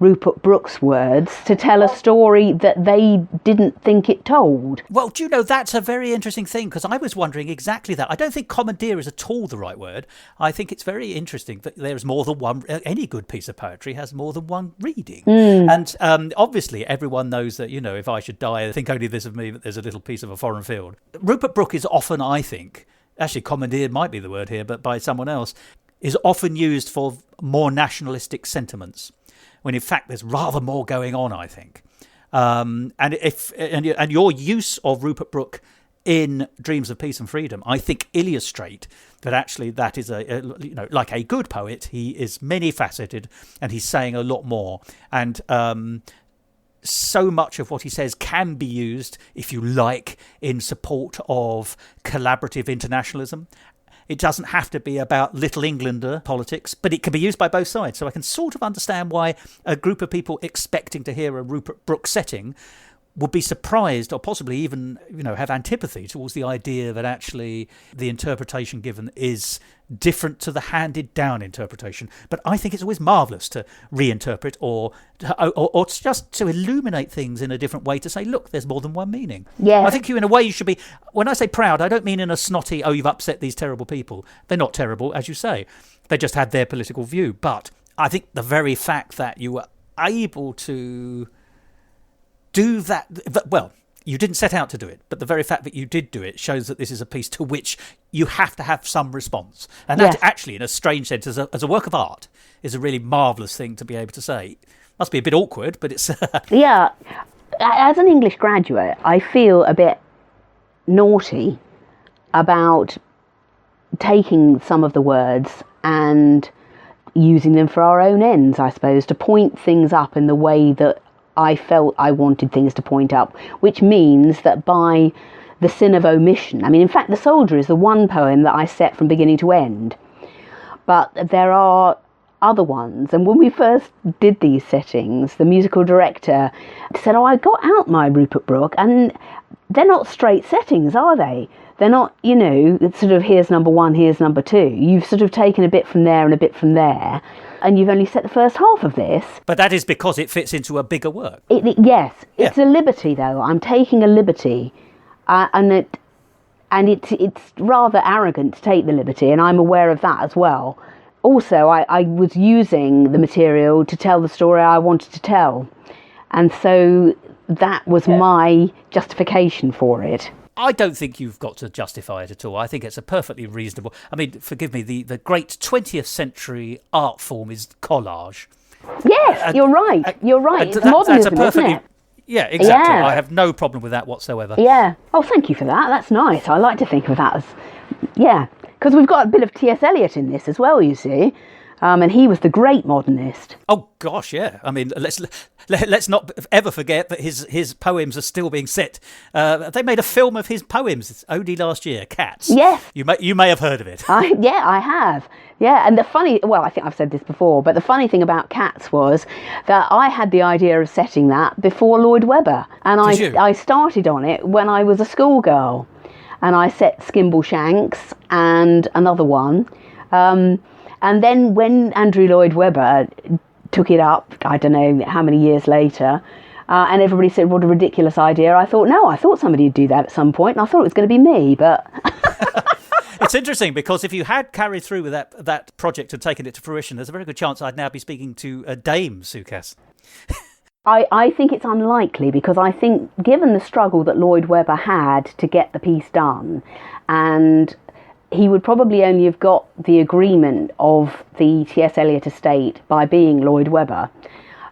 Rupert Brooke's words to tell a story that they didn't think it told. Well, do you know, that's a very interesting thing, because I was wondering exactly that. I don't think commandeer is at all the right word. I think it's very interesting that there's more than one... Any good piece of poetry has more than one reading. And obviously everyone knows that, if I should die, think only this of me, that there's a little piece of a foreign field. Rupert Brooke is often, I think... Actually, commandeered might be the word here, but by someone else, is often used for more nationalistic sentiments, when in fact there's rather more going on, I think. And your use of Rupert Brooke in Dreams of Peace and Freedom, I think, illustrate that actually that is like a good poet, he is many-faceted and he's saying a lot more. And so much of what he says can be used, if you like, in support of collaborative internationalism. It doesn't have to be about Little Englander politics, but it can be used by both sides. So I can sort of understand why a group of people expecting to hear a Rupert Brooke setting would be surprised, or possibly even, have antipathy towards the idea that actually the interpretation given is different to the handed down interpretation. But I think it's always marvellous to reinterpret or just to illuminate things in a different way, to say, look, there's more than one meaning. Yeah. I think in a way you should be, when I say proud, I don't mean in a snotty, you've upset these terrible people. They're not terrible, as you say. They just had their political view. But I think the very fact that you were able to do that, well, you didn't set out to do it, but the very fact that you did do it shows that this is a piece to which you have to have some response. And that actually, in a strange sense, as a work of art, is a really marvellous thing to be able to say. Must be a bit awkward, but it's... Yeah. As an English graduate, I feel a bit naughty about taking some of the words and using them for our own ends, I suppose, to point things up in the way that I felt I wanted things to point up, which means that by the sin of omission, in fact, The Soldier is the one poem that I set from beginning to end, but there are other ones. And when we first did these settings, the musical director said, I got out my Rupert Brooke, and they're not straight settings, are they? They're not, it's sort of here's number one, here's number two. You've sort of taken a bit from there and a bit from there, and you've only set the first half of this. But that is because it fits into a bigger work. Yes, it's a liberty, though. I'm taking a liberty, and it's rather arrogant to take the liberty, and I'm aware of that as well. Also, I was using the material to tell the story I wanted to tell, and so that was my justification for it. I don't think you've got to justify it at all. I think it's a perfectly reasonable... forgive me, the great 20th century art form is collage. Yes, you're right. You're right. It's modernism, isn't it? Yeah, exactly. Yeah. I have no problem with that whatsoever. Yeah. Oh, thank you for that. That's nice. I like to think of that as... Yeah, because we've got a bit of T.S. Eliot in this as well, you see. And he was the great modernist. Oh gosh, yeah. Let's not ever forget that his poems are still being set. They made a film of his poems only last year, Cats. Yes. You may have heard of it. I have. Yeah, and I think I've said this before, but the funny thing about Cats was that I had the idea of setting that before Lloyd Webber, and I started on it when I was a schoolgirl. and I set Skimble Shanks and another one. And then when Andrew Lloyd Webber took it up, I don't know how many years later, and everybody said, what a ridiculous idea. I thought somebody would do that at some point, and I thought it was going to be me, but... It's interesting because if you had carried through with that project and taken it to fruition, there's a very good chance I'd now be speaking to Dame Sue Casson. I think it's unlikely, because I think given the struggle that Lloyd Webber had to get the piece done, and he would probably only have got the agreement of the T.S. Eliot estate by being Lloyd Webber,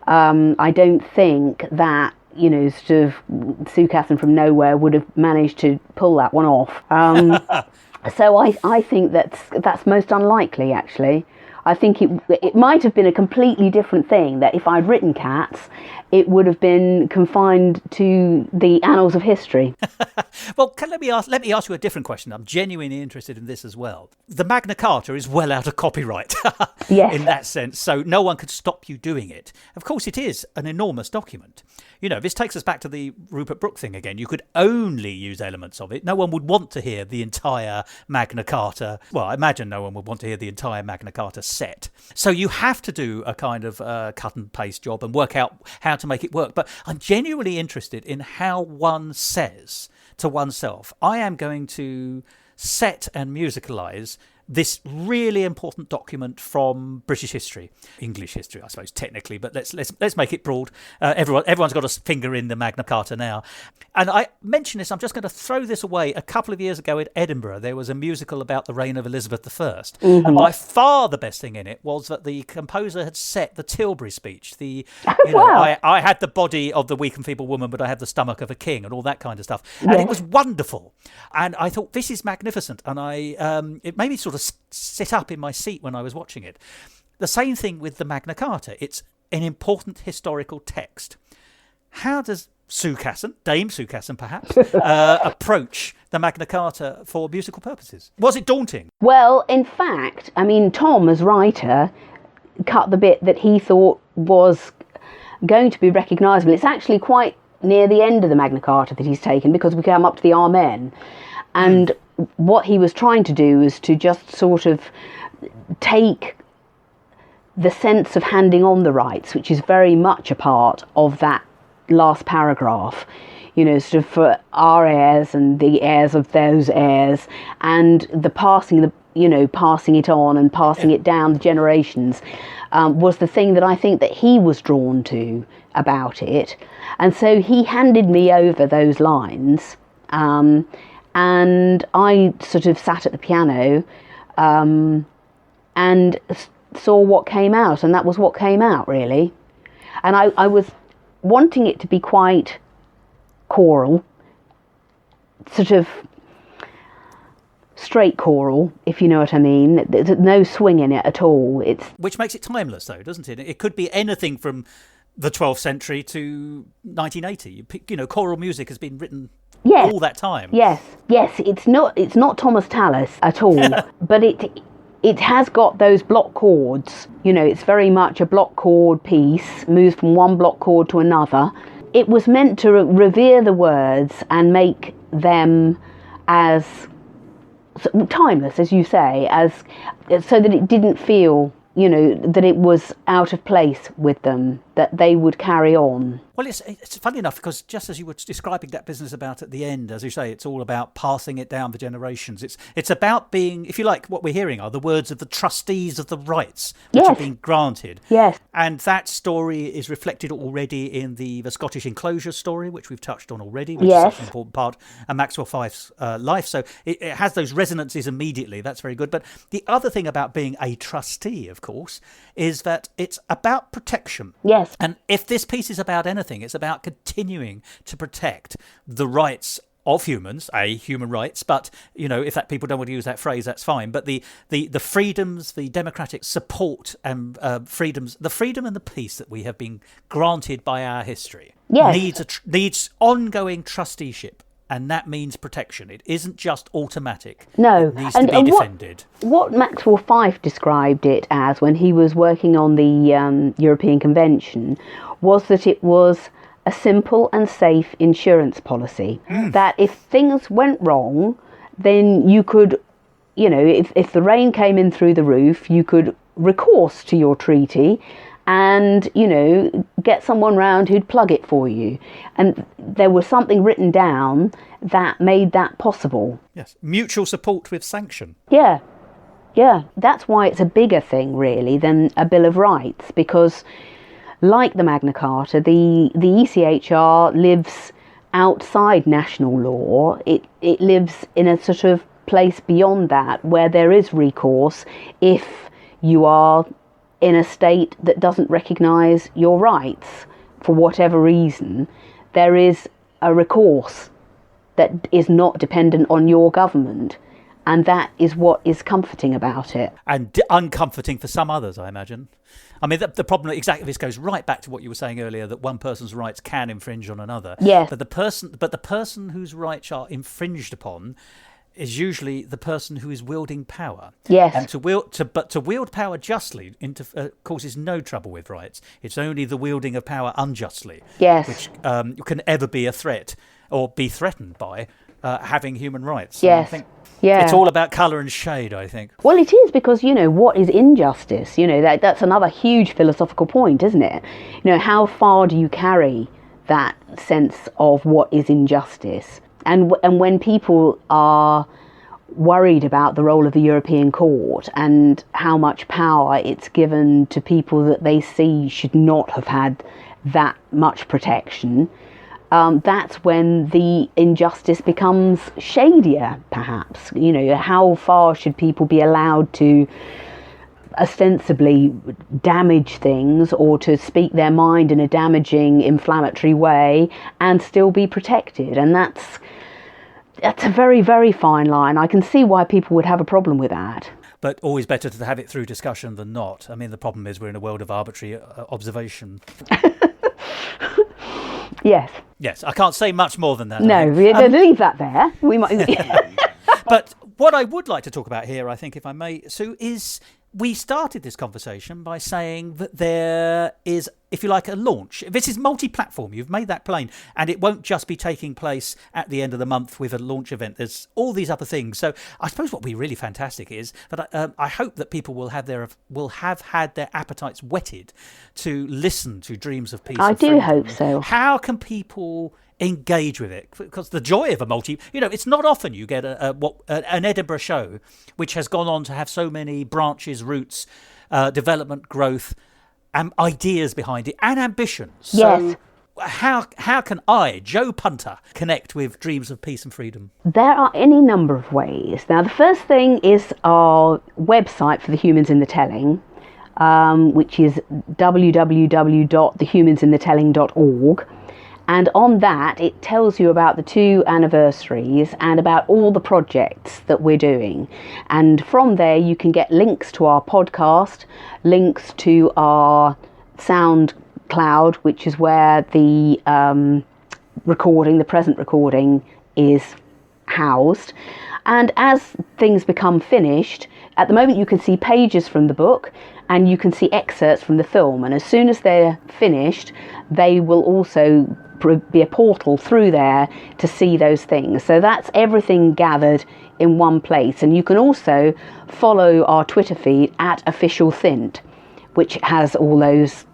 I don't think that, sort of Sue Casson from nowhere would have managed to pull that one off. So I think that's most unlikely, actually. I think it might have been a completely different thing, that if I'd written Cats, it would have been confined to the annals of history. Well, let me ask you a different question. I'm genuinely interested in this as well. The Magna Carta is well out of copyright Yes. in that sense, so no one could stop you doing it. Of course, it is an enormous document. This takes us back to the Rupert Brooke thing again. You could only use elements of it. No one would want to hear the entire Magna Carta. Well, I imagine no one would want to hear the entire Magna Carta set. So you have to do a kind of cut and paste job and work out how to make it work. But I'm genuinely interested in how one says to oneself, I am going to set and musicalise this really important document from British history, English history, I suppose, technically, but let's make it broad. Everyone's got a finger in the Magna Carta now. And I mention this, I'm just going to throw this away. A couple of years ago in Edinburgh, there was a musical about the reign of Elizabeth I. Mm-hmm. And by far the best thing in it was that the composer had set the Tilbury speech. Wow. I had the body of the weak and feeble woman, but I had the stomach of a king, and all that kind of stuff. And It was wonderful. And I thought, this is magnificent. And it made me sort of sit up in my seat when I was watching it. The same thing with the Magna Carta. It's an important historical text. How does Sue Casson, Dame Sue Casson perhaps, approach the Magna Carta for musical purposes? Was it daunting? Well, in fact, Tom, as writer, cut the bit that he thought was going to be recognisable. It's actually quite near the end of the Magna Carta that he's taken, because we come up to the Amen. And what he was trying to do is to just sort of take the sense of handing on the rights, which is very much a part of that last paragraph, sort of for our heirs and the heirs of those heirs, and the passing it on and passing it down the generations, was the thing that I think that he was drawn to about it. And so he handed me over those lines, and I sort of sat at the piano and saw what came out, and that was what came out, really. And I was wanting it to be quite choral, sort of straight choral, if you know what I mean. There's no swing in it at all. Which makes it timeless, though, doesn't it? It could be anything from the 12th century to 1980. Choral music has been written all that time. Yes. It's not Thomas Tallis at all, but it has got those block chords. It's very much a block chord piece, moves from one block chord to another. It was meant to revere the words and make them as timeless, as you say, so that it didn't feel, that it was out of place with them, that they would carry on. Well, it's funny enough, because just as you were describing that business about at the end, as you say, it's all about passing it down the generations. It's about being, if you like, what we're hearing are the words of the trustees of the rights which have been granted. Yes. And that story is reflected already in the Scottish enclosure story, which we've touched on already, which is such an important part of Maxwell Fyfe's life. So it has those resonances immediately. That's very good. But the other thing about being a trustee, of course, is that it's about protection. Yes. And if this piece is about anything, it's about continuing to protect the rights of humans, human rights, but, if that people don't want to use that phrase, that's fine. But the freedoms, the democratic support and freedoms, the freedom and the peace that we have been granted by our history needs ongoing trusteeship. And that means protection. It isn't just automatic. No. It needs to be defended. What Maxwell Fyfe described it as when he was working on the European Convention was that it was a simple and safe insurance policy. That if things went wrong, then you could, if the rain came in through the roof, you could recourse to your treaty and, get someone round who'd plug it for you. And there was something written down that made that possible. Yes, mutual support with sanction. Yeah, that's why it's a bigger thing, really, than a Bill of Rights, because like the Magna Carta, the ECHR lives outside national law. It lives in a sort of place beyond that where there is recourse if you are in a state that doesn't recognise your rights for whatever reason. There is a recourse that is not dependent on your government, and that is what is comforting about it. And uncomforting for some others, I imagine. I mean, the problem exactly, this goes right back to what you were saying earlier, that one person's rights can infringe on another. Yes. But the person whose rights are infringed upon is usually the person who is wielding power. Yes. And to wield power justly causes no trouble with rights. It's only the wielding of power unjustly, yes, which can ever be a threat or be threatened by having human rights. Yes. I think yeah. It's all about colour and shade, I think. Well, it is, because, what is injustice? That's another huge philosophical point, isn't it? How far do you carry that sense of what is injustice? And when people are worried about the role of the European Court and how much power it's given to people that they see should not have had that much protection, that's when the injustice becomes shadier, perhaps. How far should people be allowed to ostensibly damage things or to speak their mind in a damaging, inflammatory way and still be protected? And that's a very, very fine line. I can see why people would have a problem with that. But always better to have it through discussion than not. I mean, the problem is we're in a world of arbitrary observation. Yes, I can't say much more than that. No, leave that there. We might. But what I would like to talk about here, I think, if I may, Sue, is we started this conversation by saying that there is, if you like, a launch. This is multi-platform. You've made that plain. And it won't just be taking place at the end of the month with a launch event. There's all these other things. So I suppose what would be really fantastic is that I hope that people will have had their appetites whetted to listen to Dreams of Peace. I do hope so. How can people engage with it? Because the joy of a it's not often you get an Edinburgh show which has gone on to have so many branches, roots, development, growth, and ideas behind it, and ambitions. Yes. So how can I, Joe Punter, connect with Dreams of Peace and Freedom? There are any number of ways. Now, the first thing is our website for the Humans in the Telling, which is www.thehumansinthetelling.org. And on that, it tells you about the 2 anniversaries and about all the projects that we're doing. And from there, you can get links to our podcast, links to our SoundCloud, which is where the present recording is housed. And as things become finished, at the moment you can see pages from the book and you can see excerpts from the film. And as soon as they're finished, they will also be a portal through there to see those things. So that's everything gathered in one place. And you can also follow our Twitter feed at @officialthint, which has all those,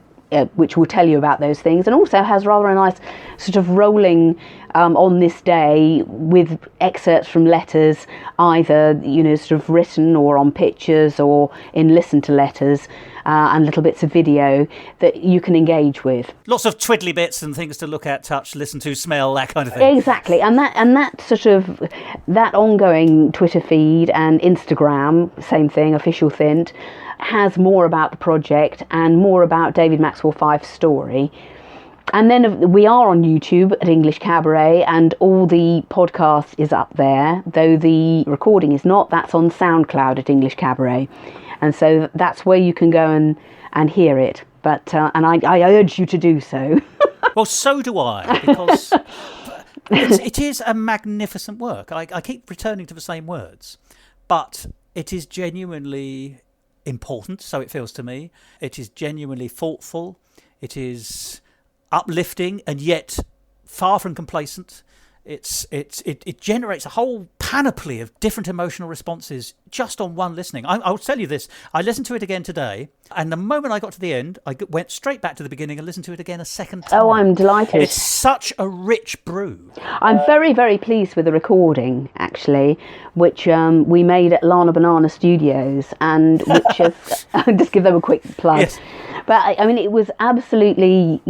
which will tell you about those things, and also has rather a nice sort of rolling on this day with excerpts from letters, either sort of written or on pictures or in listen to letters, and little bits of video that you can engage with. Lots of twiddly bits and things to look at, touch, listen to, smell, that kind of thing. Exactly, and that sort of that ongoing Twitter feed and Instagram, same thing, Official Thint, has more about the project and more about David Maxwell Fyfe's story. And then we are on YouTube at English Cabaret, and all the podcast is up there, though the recording is not. That's on SoundCloud at English Cabaret. And so that's where you can go and hear it. But and I urge you to do so. Well, so do I, because it is a magnificent work. I keep returning to the same words, but it is genuinely important, so it feels to me. It is genuinely thoughtful. It is uplifting and yet far from complacent. It generates a whole panoply of different emotional responses just on one listening. I'll tell you this. I listened to it again today, and the moment I got to the end, I went straight back to the beginning and listened to it again a second time. Oh, I'm delighted. It's such a rich brew. I'm very, very pleased with the recording, actually, which we made at Lana Banana Studios, and which is, I'll just give them a quick plug. Yes. But I mean, it was absolutely,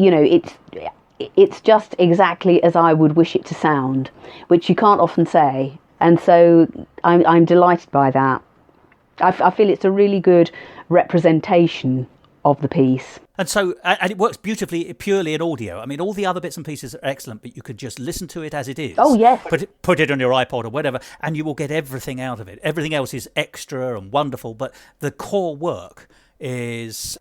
it's just exactly as I would wish it to sound, which you can't often say. And so I'm delighted by that. I feel it's a really good representation of the piece. And so, and it works beautifully, purely in audio. I mean, all the other bits and pieces are excellent, but you could just listen to it as it is. Oh, yes. Put it on your iPod or whatever, and you will get everything out of it. Everything else is extra and wonderful, but the core work is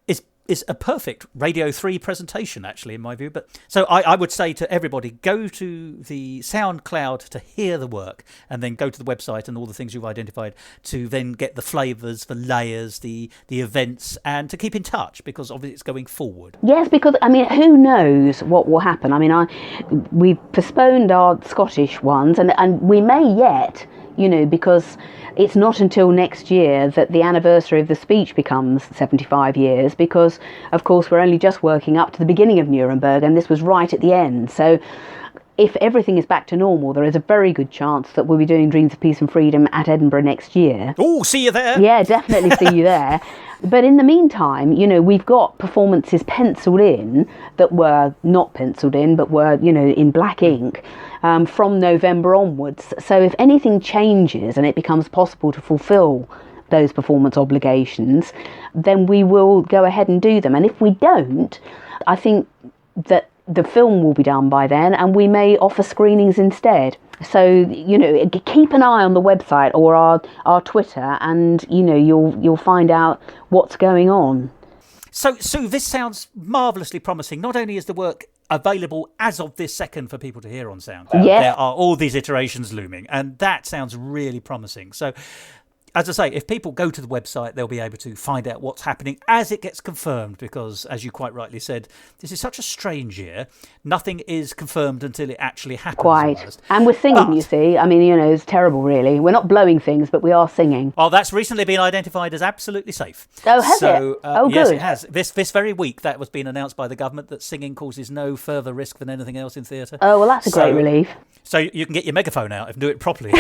a perfect Radio 3 presentation, actually, in my view. But so I would say to everybody, go to the SoundCloud to hear the work, and then go to the website and all the things you've identified to then get the flavours, the layers, the events, and to keep in touch, because obviously it's going forward. Yes, because, I mean, who knows what will happen? I mean, we've postponed our Scottish ones, and we may yet, because it's not until next year that the anniversary of the speech becomes 75 years, because, of course, we're only just working up to the beginning of Nuremberg, and this was right at the end. So if everything is back to normal, there is a very good chance that we'll be doing Dreams of Peace and Freedom at Edinburgh next year. Oh, see you there. Yeah, definitely see you there. But in the meantime, we've got performances penciled in that were not penciled in, but were, in black ink from November onwards. So if anything changes and it becomes possible to fulfil those performance obligations, then we will go ahead and do them. And if we don't, I think that the film will be done by then, and we may offer screenings instead. So, keep an eye on the website or our Twitter, and, you'll find out what's going on. So, Sue, this sounds marvellously promising. Not only is the work available as of this second for people to hear on SoundCloud, yes, there are all these iterations looming, and that sounds really promising. So, as I say, if people go to the website, they'll be able to find out what's happening as it gets confirmed, because, as you quite rightly said, this is such a strange year. Nothing is confirmed until it actually happens. Quite. Almost. And we're singing, you see. I mean, it's terrible, really. We're not blowing things, but we are singing. Well, that's recently been identified as absolutely safe. Oh, has it? Oh, yes, good. it has. This very week, that was being announced by the government, that singing causes no further risk than anything else in theatre. Oh, well, that's a great relief. So you can get your megaphone out and do it properly.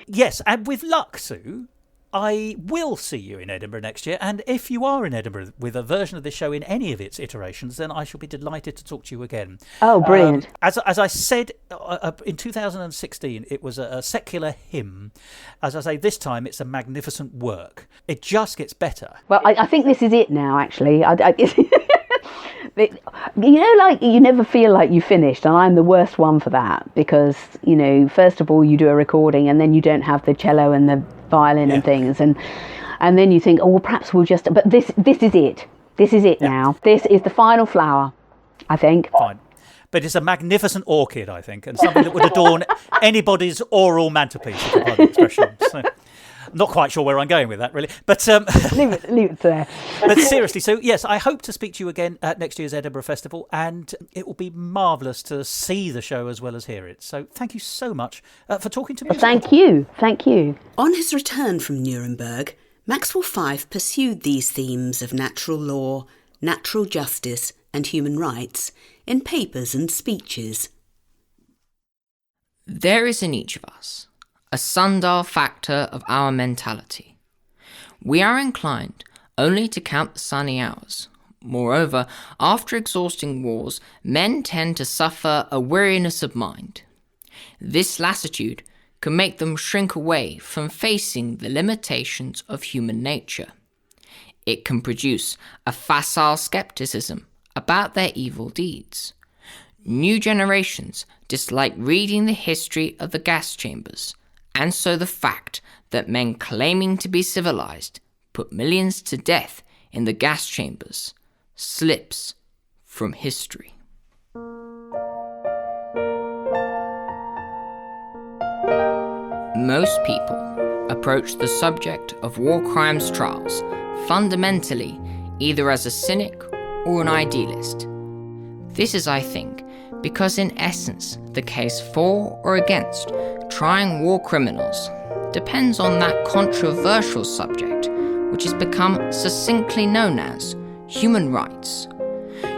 Yes, and with luck, Sue, I will see you in Edinburgh next year, and if you are in Edinburgh with a version of this show in any of its iterations, then I shall be delighted to talk to you again. Oh, brilliant. As I said, in 2016, it was a secular hymn. As I say, this time it's a magnificent work. It just gets better. Well, I think this is it now, actually. You never feel like you finished, and I'm the worst one for that, because, first of all, you do a recording and then you don't have the cello and the violin and things, and then you think, oh, well, perhaps we'll just, but this is it. This is it now. This is the final flower, I think. Fine. But it's a magnificent orchid, I think, and something that would adorn anybody's oral mantelpiece, if you pardon the expression. So, not quite sure where I'm going with that, really. But leave it there. But seriously, so yes, I hope to speak to you again at next year's Edinburgh Festival, and it will be marvellous to see the show as well as hear it. So thank you so much for talking to me. Thank you. On his return from Nuremberg, Maxwell Fyfe pursued these themes of natural law, natural justice and human rights in papers and speeches. There is in each of us a sundial factor of our mentality. We are inclined only to count the sunny hours. Moreover, after exhausting wars, men tend to suffer a weariness of mind. This lassitude can make them shrink away from facing the limitations of human nature. It can produce a facile skepticism about their evil deeds. New generations dislike reading the history of the gas chambers, and so the fact that men claiming to be civilized put millions to death in the gas chambers slips from history. Most people approach the subject of war crimes trials fundamentally either as a cynic or an idealist. This is, I think, because in essence, the case for or against trying war criminals depends on that controversial subject, which has become succinctly known as human rights.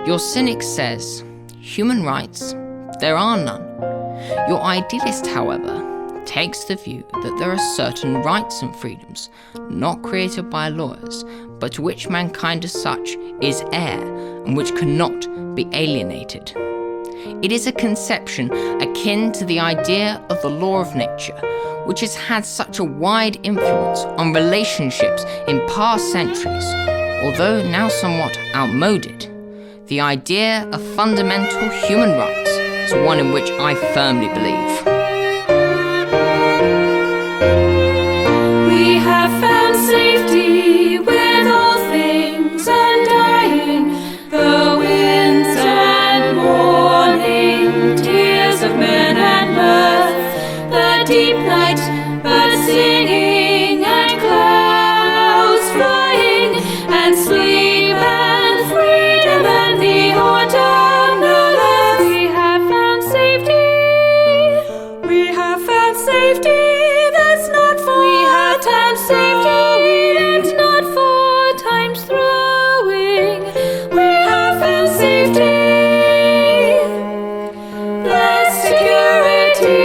Your cynic says, human rights? There are none. Your idealist, however, takes the view that there are certain rights and freedoms, not created by lawyers, but to which mankind as such is heir, and which cannot be alienated. It is a conception akin to the idea of the law of nature, which has had such a wide influence on relationships in past centuries, although now somewhat outmoded. The idea of fundamental human rights is one in which I firmly believe. We have found safety with all things undying, the winds and morning, tears of men and mirth, the deep night, birds singing and clouds flying, and sleep and freedom and the autumnal earth. We have found safety. We have found safety. That's not for time's safety, and not for time's throwing. We have found safety, blessed security.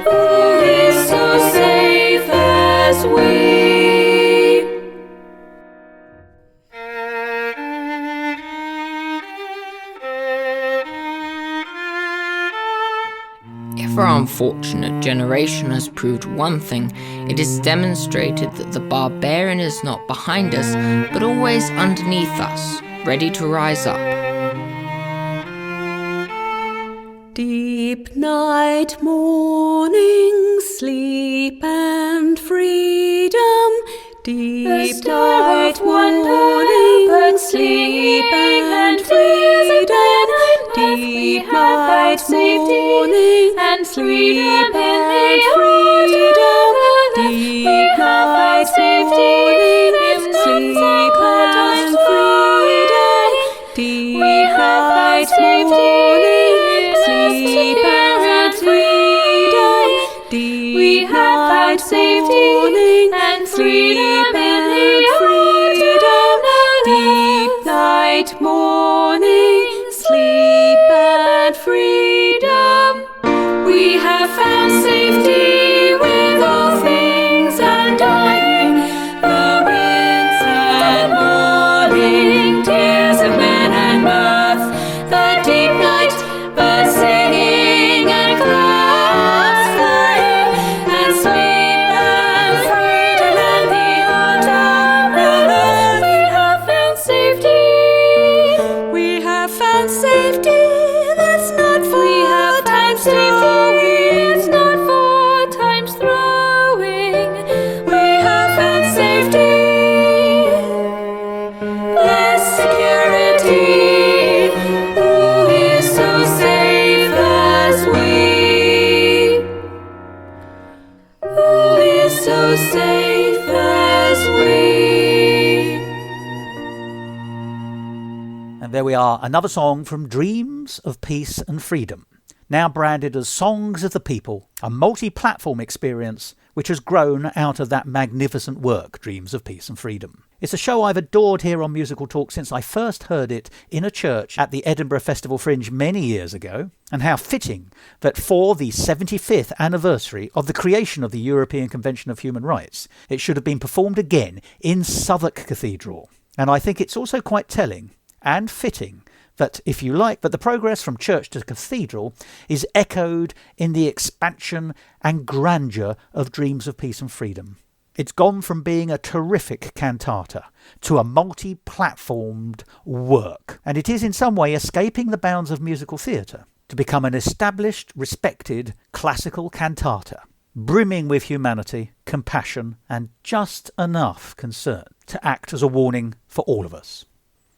Who is so safe as we? If our unfortunate generation has proved one thing, it is demonstrated that the barbarian is not behind us, but always underneath us, ready to rise up. Deep night, morning, sleep and freedom. Deep night, morning, sleep and freedom. Deep night, morning, and sleep and freedom. Deep night, morning, sleep and freedom. Deep night, morning, sleep and freedom. Deep night, morning, and sleep and freedom. Deep night, morning, sleep and freedom. We have found safety with all things undying, the winds and morning, tears of men and mirth, the deep night, birds singing and clouds flying, and sleep and freedom and the autumnal earth. We have found safety. We have found safety. That's not for time's safety. It's not for time's throwing. We have found safety. Blessed security. Who is so safe as we? Who is so safe as we? And there we are, another song from Dreams of Peace and Freedom, now branded as Songs of the People, a multi-platform experience which has grown out of that magnificent work, Dreams of Peace and Freedom. It's a show I've adored here on Musical Talk since I first heard it in a church at the Edinburgh Festival Fringe many years ago, and how fitting that for the 75th anniversary of the creation of the European Convention of Human Rights, it should have been performed again in Southwark Cathedral. And I think it's also quite telling and fitting that, if you like, that the progress from church to cathedral is echoed in the expansion and grandeur of Dreams of Peace and Freedom. It's gone from being a terrific cantata to a multi-platformed work, and it is in some way escaping the bounds of musical theatre to become an established, respected classical cantata, brimming with humanity, compassion, and just enough concern to act as a warning for all of us.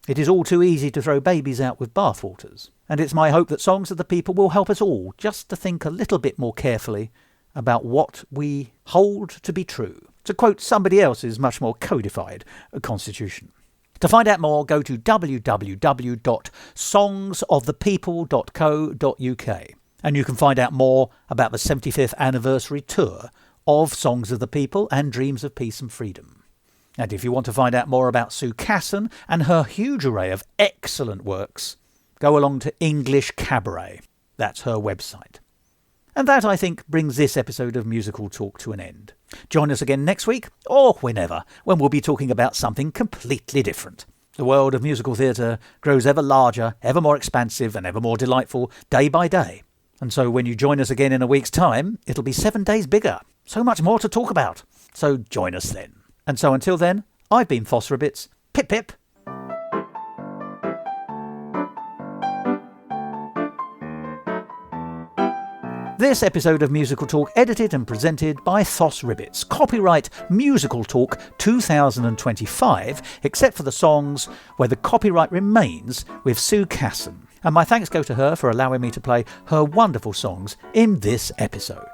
It is all too easy to throw babies out with bathwaters, and it's my hope that Songs of the People will help us all just to think a little bit more carefully about what we hold to be true, to quote somebody else's much more codified constitution. To find out more, go to www.songsofthepeople.co.uk, and you can find out more about the 75th anniversary tour of Songs of the People and Dreams of Peace and Freedom. And if you want to find out more about Sue Casson and her huge array of excellent works, go along to English Cabaret. That's her website. And that, I think, brings this episode of Musical Talk to an end. Join us again next week, or whenever, when we'll be talking about something completely different. The world of musical theatre grows ever larger, ever more expansive, and ever more delightful day by day. And so when you join us again in a week's time, it'll be 7 days bigger. So much more to talk about. So join us then. And so until then, I've been Thos Ribbits. Pip pip. This episode of Musical Talk edited and presented by Thos Ribbits. Copyright Musical Talk 2025, except for the songs where the copyright remains with Sue Casson. And my thanks go to her for allowing me to play her wonderful songs in this episode.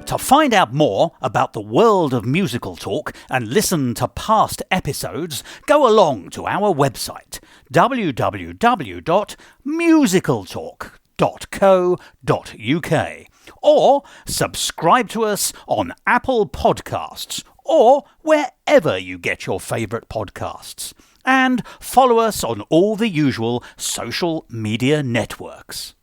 To find out more about the world of Musical Talk and listen to past episodes, go along to our website www.musicaltalk.co.uk or subscribe to us on Apple Podcasts or wherever you get your favourite podcasts. And follow us on all the usual social media networks.